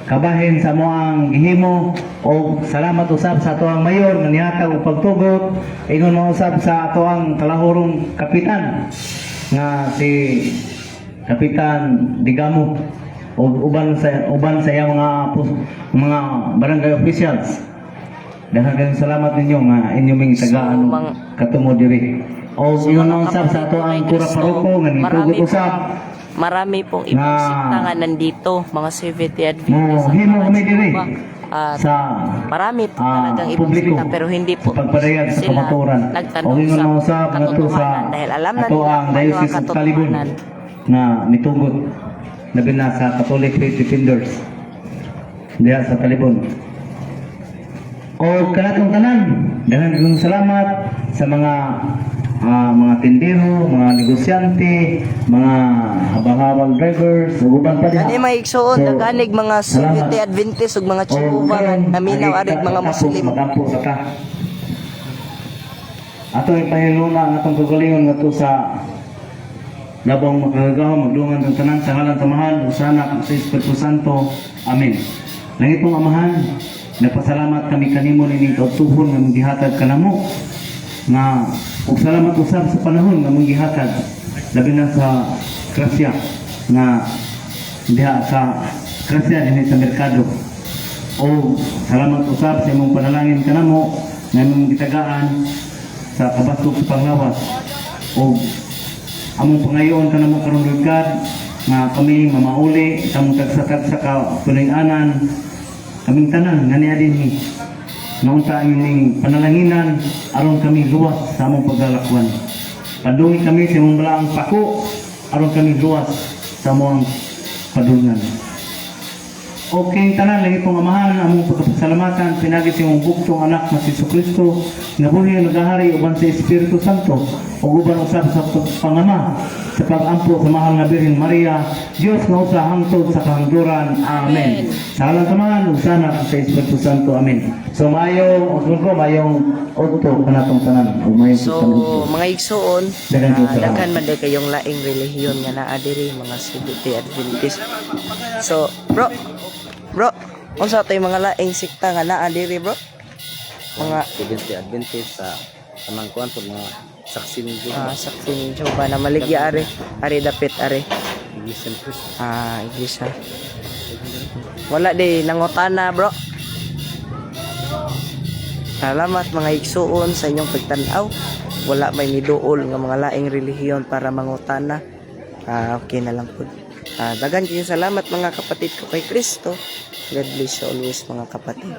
kabahin sa moang gihimo o salamat usab sa atoang mayor nga nihatag og pagtugot ingon mo usab sa atoang kalahurong kapitan nga si Kapitan Digamo o uban sa iyang mga barangay officials. Daghang salamat ninyo nga inyong ming tagaan katumo diri. O ingon mo usab sa atoang kura paroko nga nitugot usab. Marami pong ibang sikta nga nandito, mga Seventh Adventist. Himo kami diri sa marami po talagang ibang publiko, sikta pero hindi po sa pagpadayag sa sila kamaturan. nagtanong O ingon sa mo usab nga to sa katotohanan dahil alam na ato nila ang kung ano ang Diocese of Talibon katotohanan. na nitugot labi na sa Catholic Faith Defenders diha sa Talibon. O kanatong tanan, daghang salamat sa mga tindero, mga negosyante, mga habang-habang drivers, uban pa diha. Ani mga igsoon, So, naganig mga salamat. Seventh Adventist ug mga O Jehovah nga karon, naminaw ay arig mga tapos Muslim. magampo sa ta. Ato ay pahiluna ang atong kagalingon nga to sa labang makagagaw magdungan ng tanan sa ngalan sa mahal ug sa anak ug sa Espiritu Santo. Amen. Langitong Amahan, nagpasalamat kami kanimo nining kautuhon nga gihatag kanamo nga ug salamat usab sa panahon nga mong gihatag labi na sa grasya nga diha sa grasya dinhi sa merkado. O salamat usab sa imong panalangin kanamo nga imong gitagaan sa kabasog sa panglawas. O among pangayoon kanamo karon Lord God nga kami mamauli sa mong tagsa-tagsa ka puning-anan kaming tanan nga niya dinhi nga unta ining panalanginan aron kami luwas sa among paglalakwan. Padungi kami sa imong balaang pako aron kami luwas sa among padungan. Okay, tanan lagi pong Amahan, among pagpasalamatan pinagi sa imong buktong anak na si Jesucristo nga buhi nagahari uban sa Espiritu Santo ug uban usab sa pangama sa pag-ampo sa mahal nga Birhen Maria, Dios nga usa hangtod sa kahangduran. Amen. Sa ngalan sa Amahan ug sa Anak ug sa Espiritu Santo. Amen. So mayong udto kanatong tanan ug mayong So, mga igsoon, Daghang salamat. daghan man day kayong laing relihiyon nga naa diri mga Seventh Adventist. So, bro, unsa tay mga laing sikta nga naa diri, bro? Mga Seventh Adventist sa kanang kuan pud mga saksi ni saksi ni Jehovah na maligya ari dapit ari. Iglesia ni Cristo. Iglesia. Wala di nangutana, bro. Salamat mga igsuon sa inyong pagtanaw. Wala may miduol nga mga laing relihiyon para mangutana. Okay na lang po. Dagan kayo salamat mga kapatid ko kay Kristo. God bless you always mga kapatid.